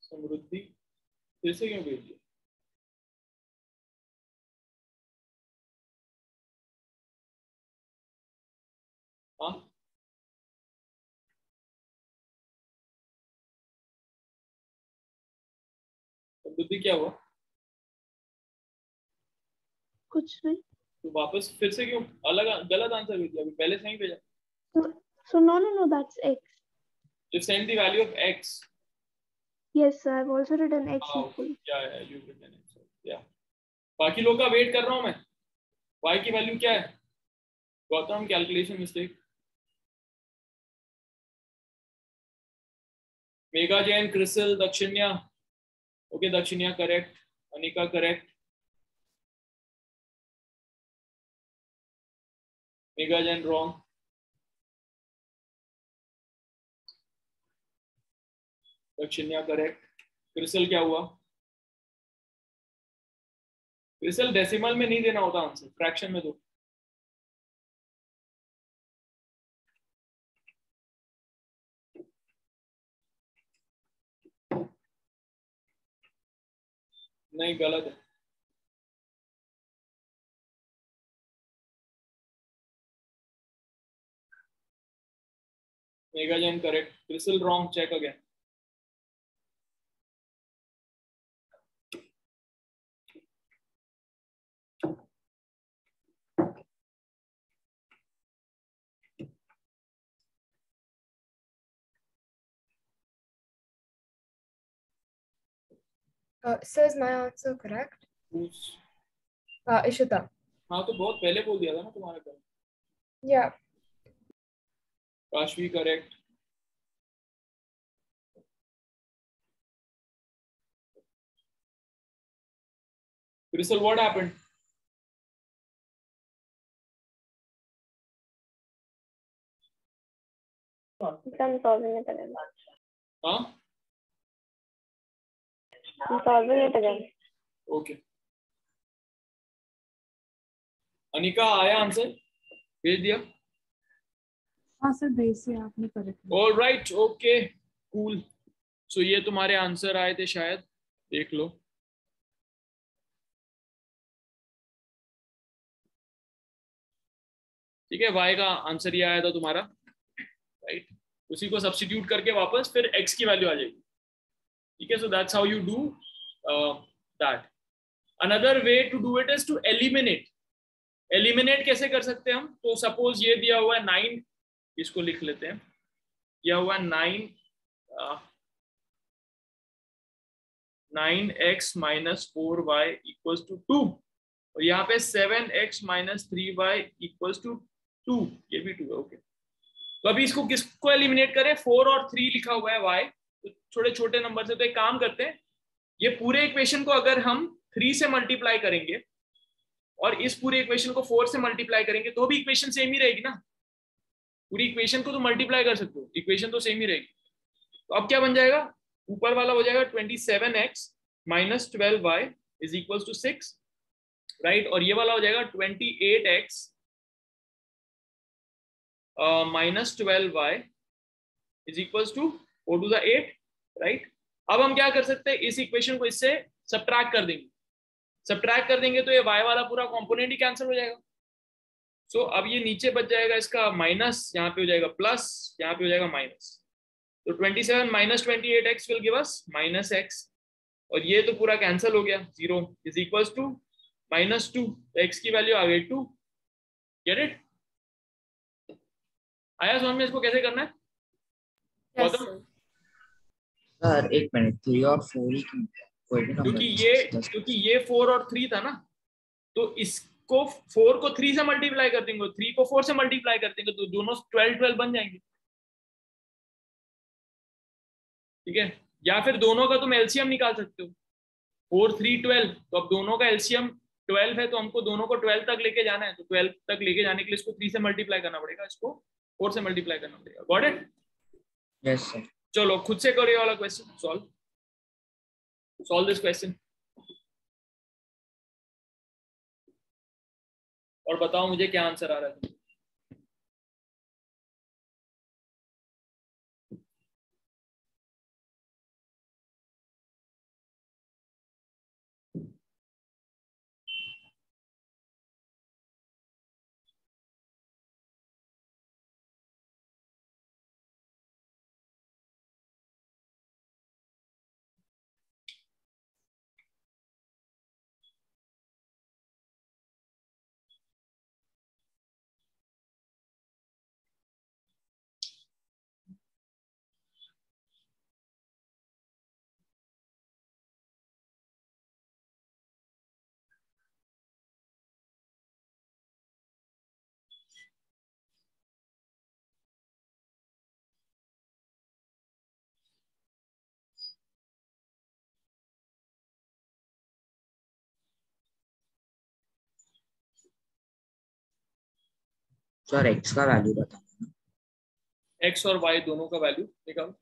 समृद्धि फिर से क्यों भेज दिया? हाँ, समृद्धि क्या हुआ? कुछ नहीं। तो वापस फिर से क्यों अलग गलत आंसर भेज दिया? अभी पहले सही भेजा। So no, that's x. Just send the value of x. Yes, sir. I've also written x equal. बाकी लोग का वेट कर रहा हूं मैं. y की वैल्यू क्या है? Gautam, calculation mistake. Megha Jain, Krisal, Dakshinya. Okay, Dakshinya correct. Anika correct. Megha Jain wrong. Dakshinya correct. Krisal क्या हुआ? क्रिसल डेसिमल में नहीं देना होता आंसर, फ्रैक्शन में दो. नहीं, गलत है. Megha Jain correct. Crystal wrong. Check again. Sir, is my answer correct? Ishita. हाँ, तो बहुत पहले बोल दिया था ना तुम्हारे को. Yeah. Kashvi correct. Krisal, what happened? I'm solving it again. हाँ, I'm solving it again. Okay. Anika, आया आंसर? भेज दिया? हाँ सर, भेज दिया आपने, correct. Alright, okay, cool. So ये तुम्हारे आंसर आए थे शायद, देख लो. ठीक है, y का आंसर ये आया था तुम्हारा, राइट. उसी को सब्स्टिट्यूट करके वापस फिर x की वैल्यू आ जाएगी. ठीक है, so that's how you do that. Another way to do it is to eliminate. Eliminate कैसे कर सकते हैं हम? तो सपोज ये दिया हुआ है 9, इसको लिख लेते हैं. दिया हुआ है 9x minus 4y equals to 2, और यहाँ पे 7x minus 3y equals to 2, ये भी 2 है. ओके, तो अभी इसको किसको एलिमिनेट करें? 4 और 3 लिखा हुआ है y, तो छोटे छोटे नंबर से. तो एक काम करते हैं, ये पूरे इक्वेशन को अगर हम 3 से मल्टीप्लाई करेंगे और इस पूरे इक्वेशन को 4 से मल्टीप्लाई करेंगे तो भी इक्वेशन सेम ही रहेगी ना. पूरी इक्वेशन को तो मल्टीप्लाई कर सकते हो, इक्वेशन तो सेम ही रहेगी. तो अब क्या बन जाएगा? ऊपर वाला हो जाएगा 27x minus 12y is equal to 6, right. और ये वाला हो जाएगा 28x minus 12y is equal to 4 to the 8, right. अब हम क्या कर सकते हैं? इस इक्वेशन को इससे सब्ट्रैक्ट कर देंगे. सब्ट्रैक्ट कर देंगे तो ये y वाला पूरा कंपोनेंट ही कैंसिल हो जाएगा. सो अब ये नीचे बच जाएगा इसका माइनस, यहाँ पे हो जाएगा प्लस, यहाँ पे हो जाएगा माइनस. तो 27 minus 28x will give us minus x, और ये तो पूरा कैंसिल हो गया. 0 is equal to minus 2, x की वैल्यू आ गई 2. Get it? आया समझ में इसको कैसे करना है? Yes, गौतम? sir. सर एक मिनट, 3 और 4 ही क्यों? कोई भी नंबर क्योंकि ये 4 और 3 था ना, तो इसको 4 को 3 से मल्टीप्लाई कर देंगे, 3 को 4 से मल्टीप्लाई कर देंगे, तो दोनों 12 बन जाएंगे. ठीक है, या फिर दोनों का तुम एलसीएम निकाल सकते हो. 4 3 12, तो अब दोनों का एलसीएम 12 है, तो हमको दोनों को 12 तक लेके जाना है. तो 12 तक लेके जाने के लिए इसको 3 से मल्टीप्लाई करना पड़ेगा, इसको 4 से मल्टीप्लाई करना पड़ेगा. Got it? Yes sir. चलो खुद से करो ये वाला क्वेश्चन. सॉल्व दिस क्वेश्चन और बताओ मुझे क्या आंसर आ रहा है. सर एक्स का वैल्यू बता। एक्स और वाई दोनों का वैल्यू निकालो।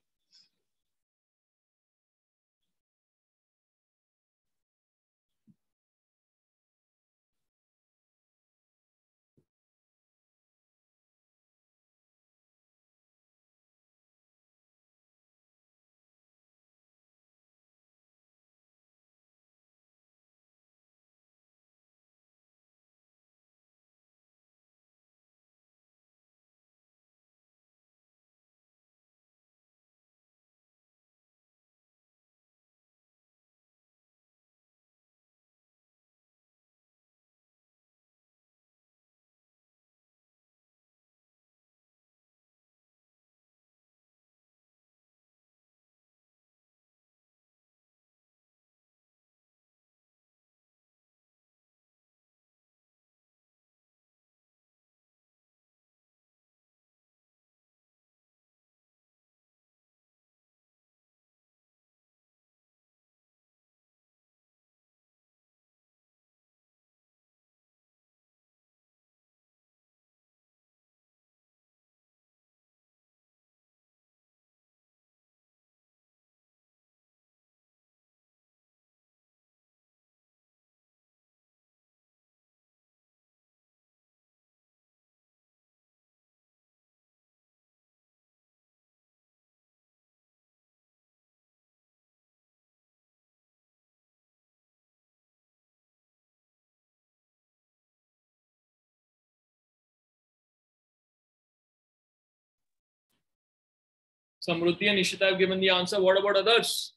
Samruddhi and Ishita have given the answer. What about others?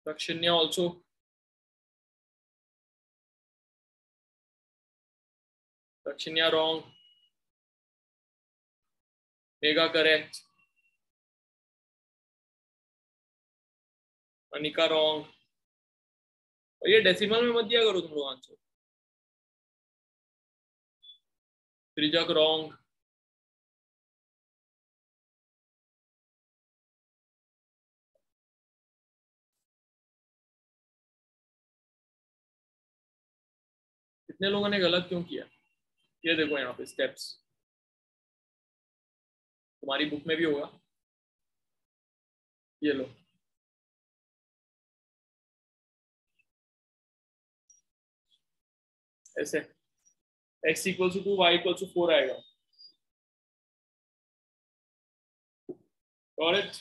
Dakshinya also. Dakshinya wrong. Megha correct. Anika wrong. और ये डेसिमल में मत दिया करो तुम लोग आंसर। त्रिजक रॉन्ग। कितने लोगों ने गलत क्यों किया? ये देखो यहाँ पे स्टेप्स, तुम्हारी बुक में भी होगा, ये लो। ऐसे x equal to 2 y equal to 4 आएगा। Got it?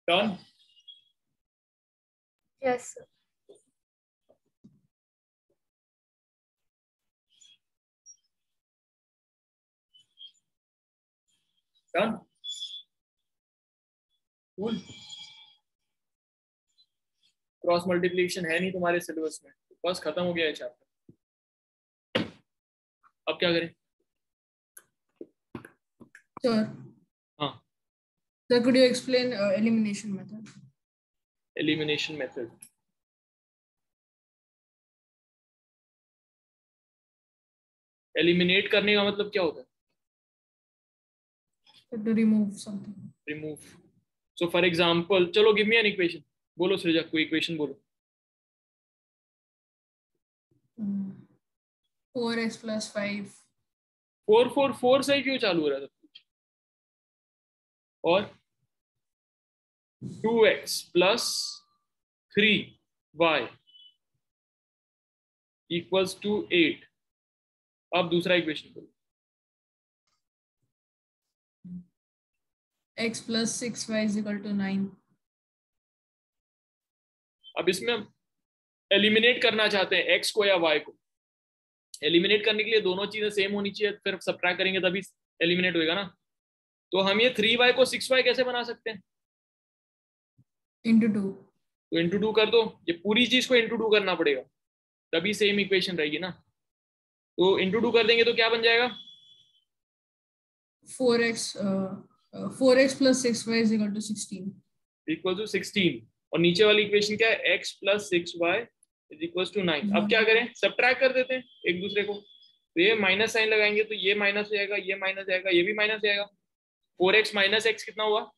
Done? Yes, sir. Done? Cool. Cross multiplication है नहीं तुम्हारे सिलेबस में, बस खत्म हो गया है चैप्टर। अब क्या करें? Sir. हाँ, Sir, could you explain elimination method? Elimination method. Eliminate करने का मतलब क्या होता है? To remove something. Remove. So for example, चलो गिव मी एन इक्वेशन। बोलो सृजक, कोई इक्वेशन बोलो। 4x plus 5. 4 4 4 से क्यों चालू हो रहा था कुछ? और 2x plus 3y equals to 8। अब दूसरा इक्वेशन बोलो। X plus 6y is equal to 9. अब इसमें हम एलिमिनेट करना चाहते हैं x को या y को। एलिमिनेट करने के लिए दोनों चीजें सेम होनी चाहिए, फिर सबट्रैक्ट करेंगे तभी एलिमिनेट होएगा ना। तो हम ये 3y को 6y कैसे बना सकते हैं? Into 2. तो इंटू 2 कर दो, ये पूरी चीज को इंटू 2 करना पड़ेगा तभी सेम इक्वेशन रहेगी ना। तो इंटू 2 कर देंगे तो क्या बन जाएगा? 4x plus 6y is equal to 16. Equal to 16। और नीचे वाली इक्वेशन क्या है? x plus 6y is equal to 9। अब क्या करें? सबट्रैक्ट कर देते हैं एक दूसरे को। तो ये माइनस साइन लगाएंगे तो ये माइनस हो जाएगा, ये माइनस जाएगा, ये भी माइनस जाएगा। 4x माइनस x कितना हुआ?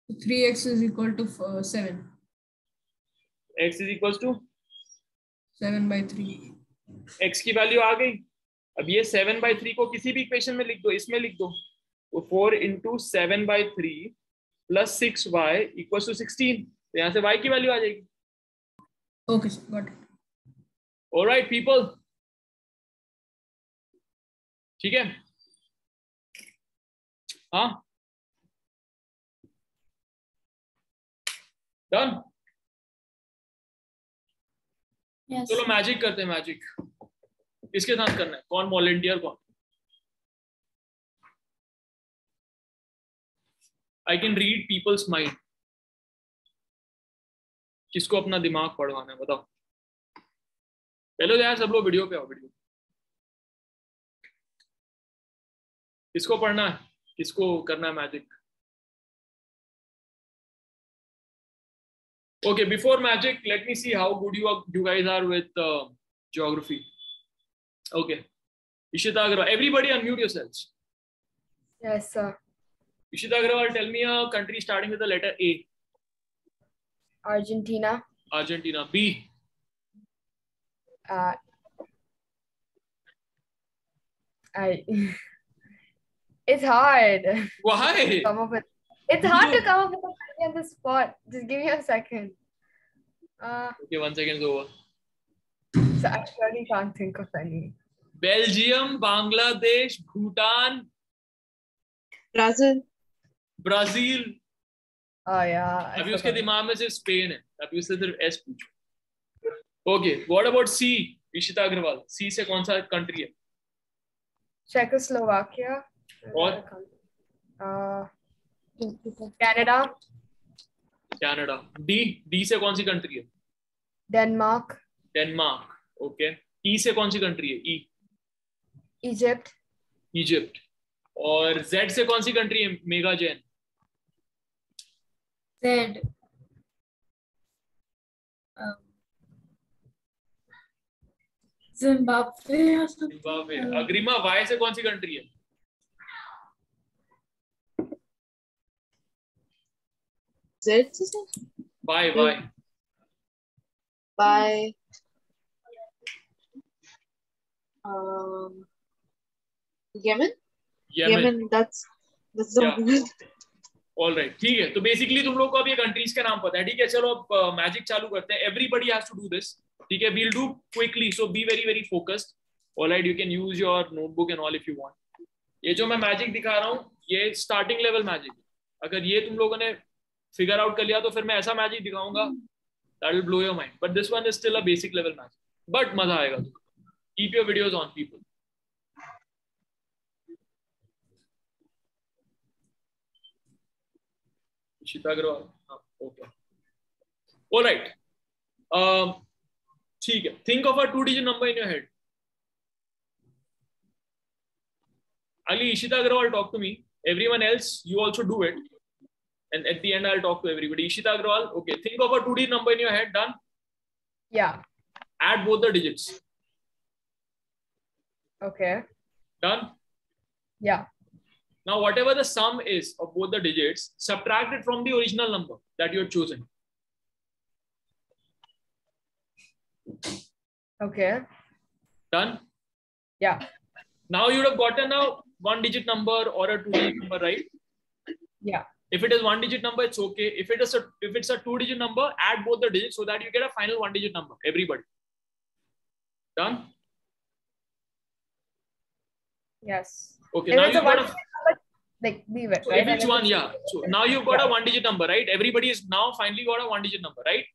3x is equal to 7. x is equals to 7/3. x की वैल्यू आ गई. अब ये 7/3 को किसी भी इक्वेशन में लिख दो, इसमें लिख दो. तो 4 into 7/3 plus 6y equals to 16. तो यहाँ से y की वैल्यू आ जाएगी. Okay, sir, got it. All right, people. ठीक है. हाँ. Done. Yes. चलो मैजिक करते हैं. मैजिक किसके साथ करना है? कौन वॉलंटियर? कौन? I can read people's mind. किसको अपना दिमाग पढ़वाना है बताओ. पहले यार सब लोग वीडियो पे आओ. वीडियो किसको पढ़ना है? किसको करना है magic? Okay, before magic, let me see how good you guys are with geography. Okay, Ishita Agrawal, everybody unmute yourselves. Yes, sir. Ishita Agrawal, tell me a country starting with the letter A. Argentina. Argentina. B. It's hard. Why? It's hard to come up with a country on the spot. Just give me a second. Okay, 1 second is over. So I really can't think of any. Belgium, Bangladesh, Bhutan, Brazil. Brazil. Oh yeah. I अभी उसके forgot. दिमाग में सिर्फ Spain है. अभी उससे सिर्फ S पूछो. Okay, what about C? Ishita Agrawal. C से कौन सा कंट्री है? Czechoslovakia. और? Canada. कनाडा. D से कौन सी कंट्री है? Denmark. डेनमार्क. ओके. E से कौन सी कंट्री है? E. Egypt. इजिप्ट. और Z से कौन सी कंट्री है? Megha Jain. Z. Zimbabwe or something. Zimbabwe. Agrima Y से कौन सी कंट्री है? Z Y. by Yemen. Yemen. That's the Yeah. All right. ठीक है. तो बेसिकली तुम लोग को अब ये कंट्रीज के नाम पता है. ठीक है. चलो अब मैजिक चालू करते हैं. Everybody has to do this. ठीक है. we'll do quickly, so be very very focused. All right, you can use your notebook and all if you want. ये जो मैं मैजिक दिखा रहा हूँ ये स्टार्टिंग लेवल मैजिक है. अगर ये तुम लोगों ने फिगर आउट कर लिया तो फिर मैं ऐसा मैजिक दिखाऊंगा that will blow your mind, but this one is still a basic level magic, but मजा आएगा. Keep your videos on, people. Ishita Agrawal. Okay. All right. ठीक है. Think of a 2-digit number in your head. Ali, Ishita Agrawal, talk to me. Everyone else, you also do it. And at the end, I'll talk to everybody. Ishita Agrawal, okay. Think of a 2D number in your head. Done? Yeah. Add both the digits. Okay. Done? Yeah. Now, whatever the sum is of both the digits, subtract it from the original number that you have chosen. Okay. Done? Yeah. Now you would have gotten a 1-digit number or a 2-digit number, right? Yeah. If it is 1-digit number, it's okay. If it's a 2-digit number, add both the digits so that you get a final 1-digit number. Everybody. Done? Yes. Okay. If Now it's you a got one, like leave it. so Right? if it's And one, yeah. So now you've got Yeah. a 1-digit number, right? Everybody is now finally got a 1-digit number, right?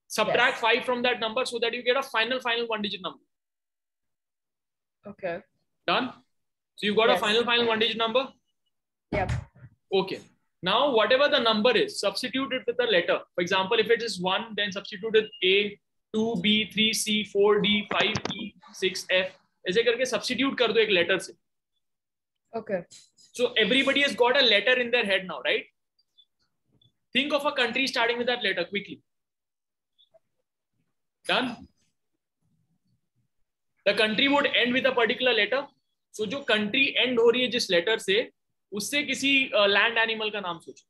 Subtract Yes. 5 from that number so that you get a final 1-digit number. Okay. Done? So you got Yes. a final 1-digit number? Yep. Okay. Now, whatever the number is, substitute it with a letter. For example, if it is 1, then substitute it A, 2, B, 3, C, 4, D, 5, E, 6, F. ऐसे करके substitute कर दो एक letter से. Okay. So everybody has got a letter in their head now, right? Think of a country starting with that letter quickly. Done? The country would end with a particular letter. So जो country end हो रही है जिस letter से, उससे किसी land animal का नाम सोचो.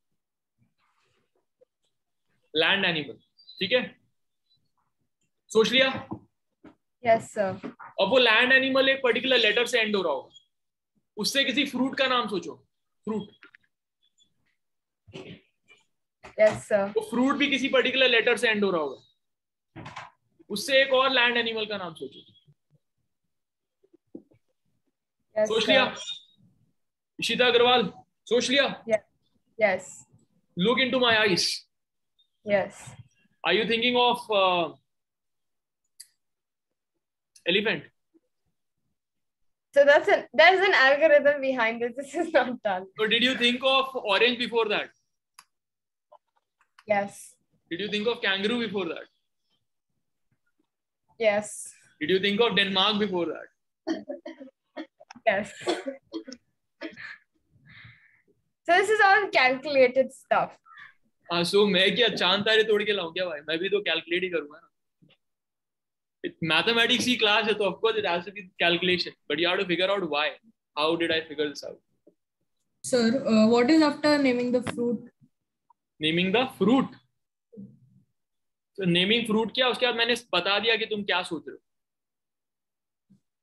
लैंड एनिमल, ठीक है, सोच लिया? Yes, sir. अब वो लैंड एनिमल एक पर्टिकुलर लेटर से एंड हो रहा होगा, उससे किसी फ्रूट का नाम सोचो, फ्रूट। Yes, sir. वो फ्रूट भी किसी पर्टिकुलर लेटर से एंड हो रहा होगा, उससे एक और लैंड एनिमल का नाम सोचो। Yes, सोच sir. लिया? इशिता अग्रवाल, सोच लिया? Yes. Look into my eyes. Yes. Are you thinking of elephant? So there's an algorithm behind it. This is not done. So did you think of orange before that? Yes. Did you think of kangaroo before that? Yes. Did you think of Denmark before that? Yes. So this is all calculated stuff. So मैं क्या चांद तारे तोड़ के लाऊं क्या भाई? मैं भी तो कैलकुलेट ही करूंगा ना. Mathematics की क्लास है तो of course it has to be calculation, but you have to figure out why. How did I figure this out? Sir, what is after naming the fruit? Naming the fruit. So naming fruit क्या? उसके बाद मैंने बता दिया कि तुम क्या सोच रहे हो.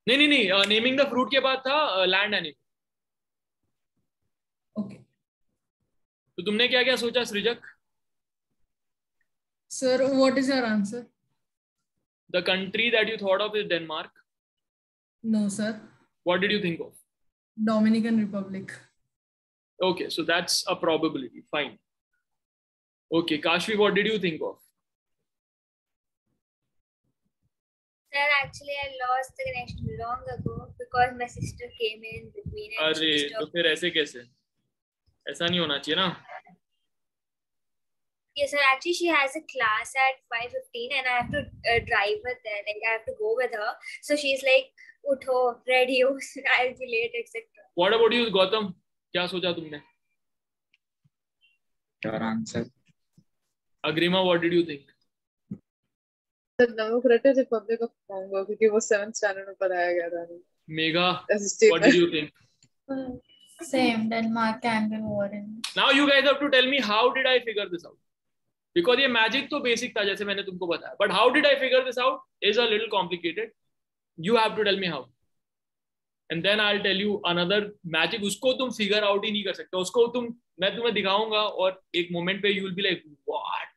नहीं naming the fruit के बाद था land animal. Okay. तो तुमने क्या क्या सोचा सृजक? Sir, what is your answer? The country that you thought of is Denmark. No, sir. What did you think of? Dominican Republic. Okay, so that's a probability. Fine. Okay, Kashvi, what did you think of? Sir, actually, I lost the connection long ago because my sister came in between. And अरे तो फिर ऐसे कैसे? ऐसा नहीं होना चाहिए ना? Yes, sir. Actually, she has a class at 5:15 and I have to drive her there. Like, I have to go with her. So she's like, Utho, ready, I'll be late, etc. What about you, Gautam? क्या सोचा तुमने? Your answer. Agrima, what did you think? The Democratic Republic of Congo, क्योंकि वो 7th standard में पढ़ाया गया था. Megha, As a statement. what did you think? Same, Denmark, kangaroo, orange. Now you guys have to tell me how did I figure this out? Because ये magic तो basic था जैसे मैंने तुमको बताया. But how did I figure this out is a little complicated. You have to tell me how. And then I'll tell you another magic. उसको तुम figure out ही नहीं कर सकते. उसको मैं तुम्हें दिखाऊंगा और एक moment पे you will be like, what?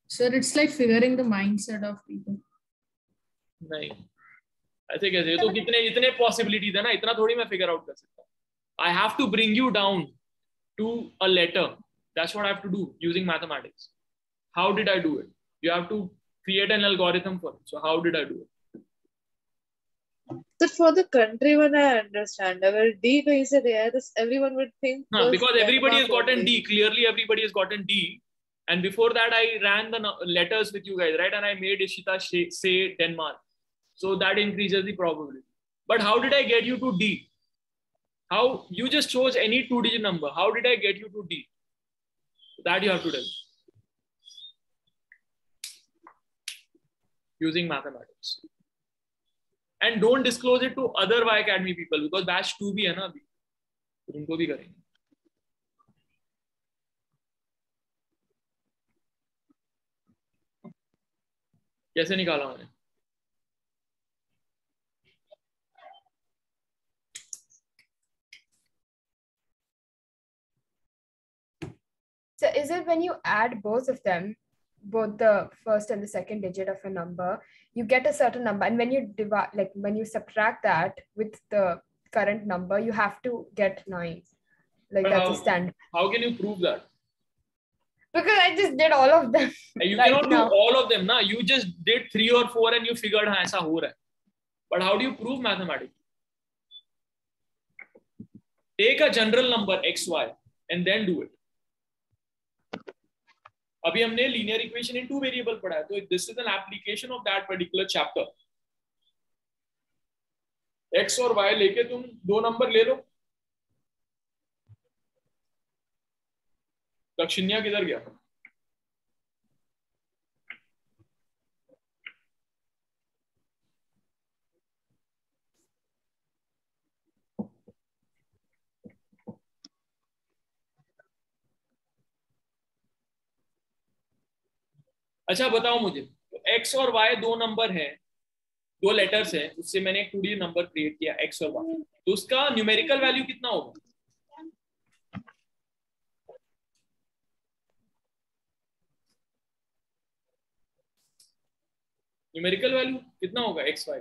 Sir, it's like figuring the mindset of people. नहीं ऐसे कैसे? तो इतने possibilities है ना, इतना थोड़ी मैं figure out कर सकता हूँ. I have to bring you down to a letter. That's what I have to do using mathematics. How did I do it? You have to create an algorithm for it. So how did I do it? So for the country one, I understand. अगर D कहीं से दिया है, तो everyone would think. No, because everybody has Denmark gotten only. D. Clearly, everybody has gotten D. And before that, I ran the letters with you guys, right? And I made Ishita say Denmark. So that increases the probability. But how did I get you to D? How you just chose any 2-digit number? How did I get you to D? That you have to tell. Using mathematics. And don't disclose it to other Y Academy people because batch 2 भी है ना अभी, तो उनको भी करेंगे. कैसे निकाला मैंने? So is it when you add both of them, both the first and the second digit of a number, you get a certain number, and when you divide, like when you subtract that with the current number, you have to get 9. Like But that's a standard. How can you prove that? Because I just did all of them. You right cannot now. do all of them, na? You just did 3 or 4 and you figured हाँ ऐसा हो रहा है. But how do you prove mathematics? Take a general number xy and then do it. अभी हमने linear equation in 2 variable पढ़ा है, तो this is an application of that particular chapter. x और y लेके तुम 2 नंबर ले लो. दक्षिणिया किधर गया? अच्छा बताओ मुझे, तो x और y दो नंबर है, दो लेटर्स है, उससे मैंने एक 2D नंबर क्रिएट किया x और y, तो उसका न्यूमेरिकल वैल्यू कितना होगा? न्यूमेरिकल वैल्यू कितना होगा x y?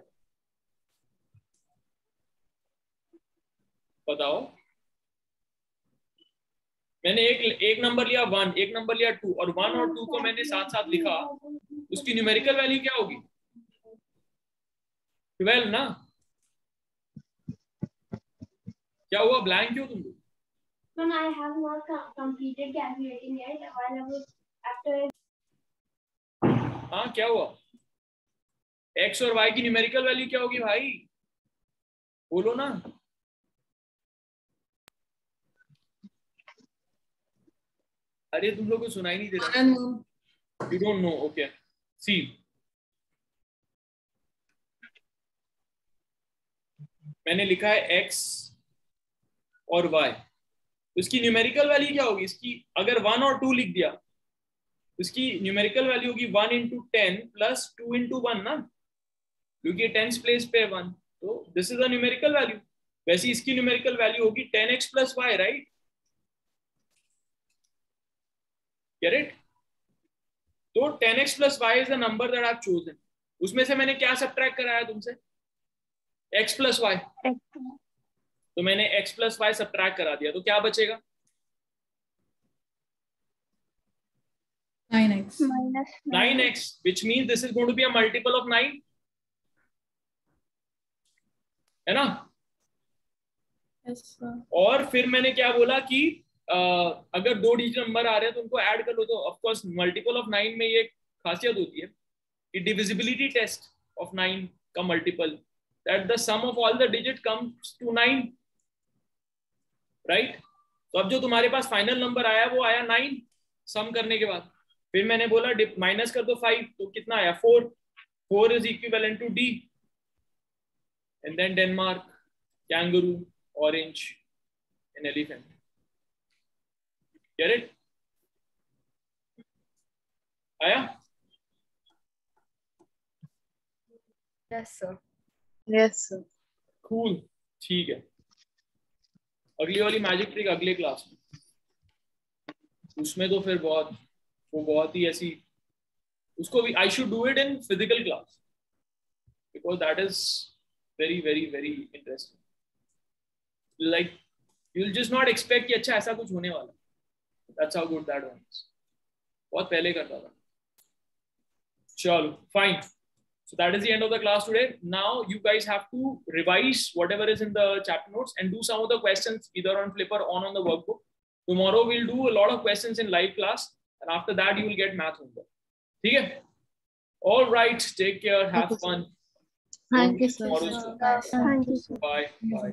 बताओ। मैंने एक नंबर लिया 1, एक नंबर लिया 2, और 1 और 2 को मैंने साथ साथ लिखा, उसकी न्यूमेरिकल वैल्यू क्या होगी? 12 ना? क्या हुआ, ब्लैंक क्यों तुम? I have not completed calculating yet. While I was after. हाँ क्या हुआ? x और y की न्यूमेरिकल वैल्यू क्या होगी भाई? बोलो ना। अरे तुम लोग को सुनाई नहीं दे रहा? You don't know, okay. See, मैंने लिखा है x और y, इसकी न्यूमेरिकल वैल्यू क्या होगी? इसकी अगर 1 और 2 लिख दिया, इसकी न्यूमेरिकल वैल्यू होगी 1 into 10 plus 2 into 1 ना, क्योंकि 10th प्लेस पे 1, तो this is the numerical value. वैसे इसकी न्यूमेरिकल वैल्यू होगी 10x plus y, right? Get it? तो 10x plus y is the number that I've chosen. उसमें से मैंने क्या सब्ट्रैक्ट कराया तुमसे? x plus y। तो मैंने x plus y सब्ट्रैक्ट करा दिया, तो क्या बचेगा? 9x. 9x, which means this is going to be a multiple of 9, है ना? Yes, sir. और फिर मैंने क्या बोला कि अगर दो डिजिट नंबर आ रहे हैं तो उनको ऐड कर लो, तो ऑफ कोर्स मल्टीपल ऑफ 9 में ये खासियत होती है कि डिविजिबिलिटी टेस्ट ऑफ 9 का multiple, that the sum of all the digit comes to 9, right? तो अब जो तुम्हारे पास फाइनल नंबर आया वो आया 9 सम करने के बाद। फिर मैंने बोला माइनस कर दो 5, तो कितना आया? 4 is equivalent to D, and then Denmark, kangaroo, orange and elephant. Get it? आया? Yes, sir. Yes, sir. Cool. ठीक है, अगली वाली मैजिक ट्रिक अगले क्लास में, उसमें तो फिर बहुत ही ऐसी, उसको भी I should do it in physical class, because that is very very very interesting. Like you will just not expect कि अच्छा ऐसा कुछ होने वाला। That's how good that one is. बहुत पहले करता था। चलो fine. So that is the end of the class today. Now you guys have to revise whatever is in the chapter notes and do some of the questions either on Flipper or on the workbook. Tomorrow we'll do a lot of questions in live class, and after that you will get math homework. ठीक है? All right. Take care. Have fun. Thank you, sir. Tomorrow's class. Thank you, sir. Bye. Bye.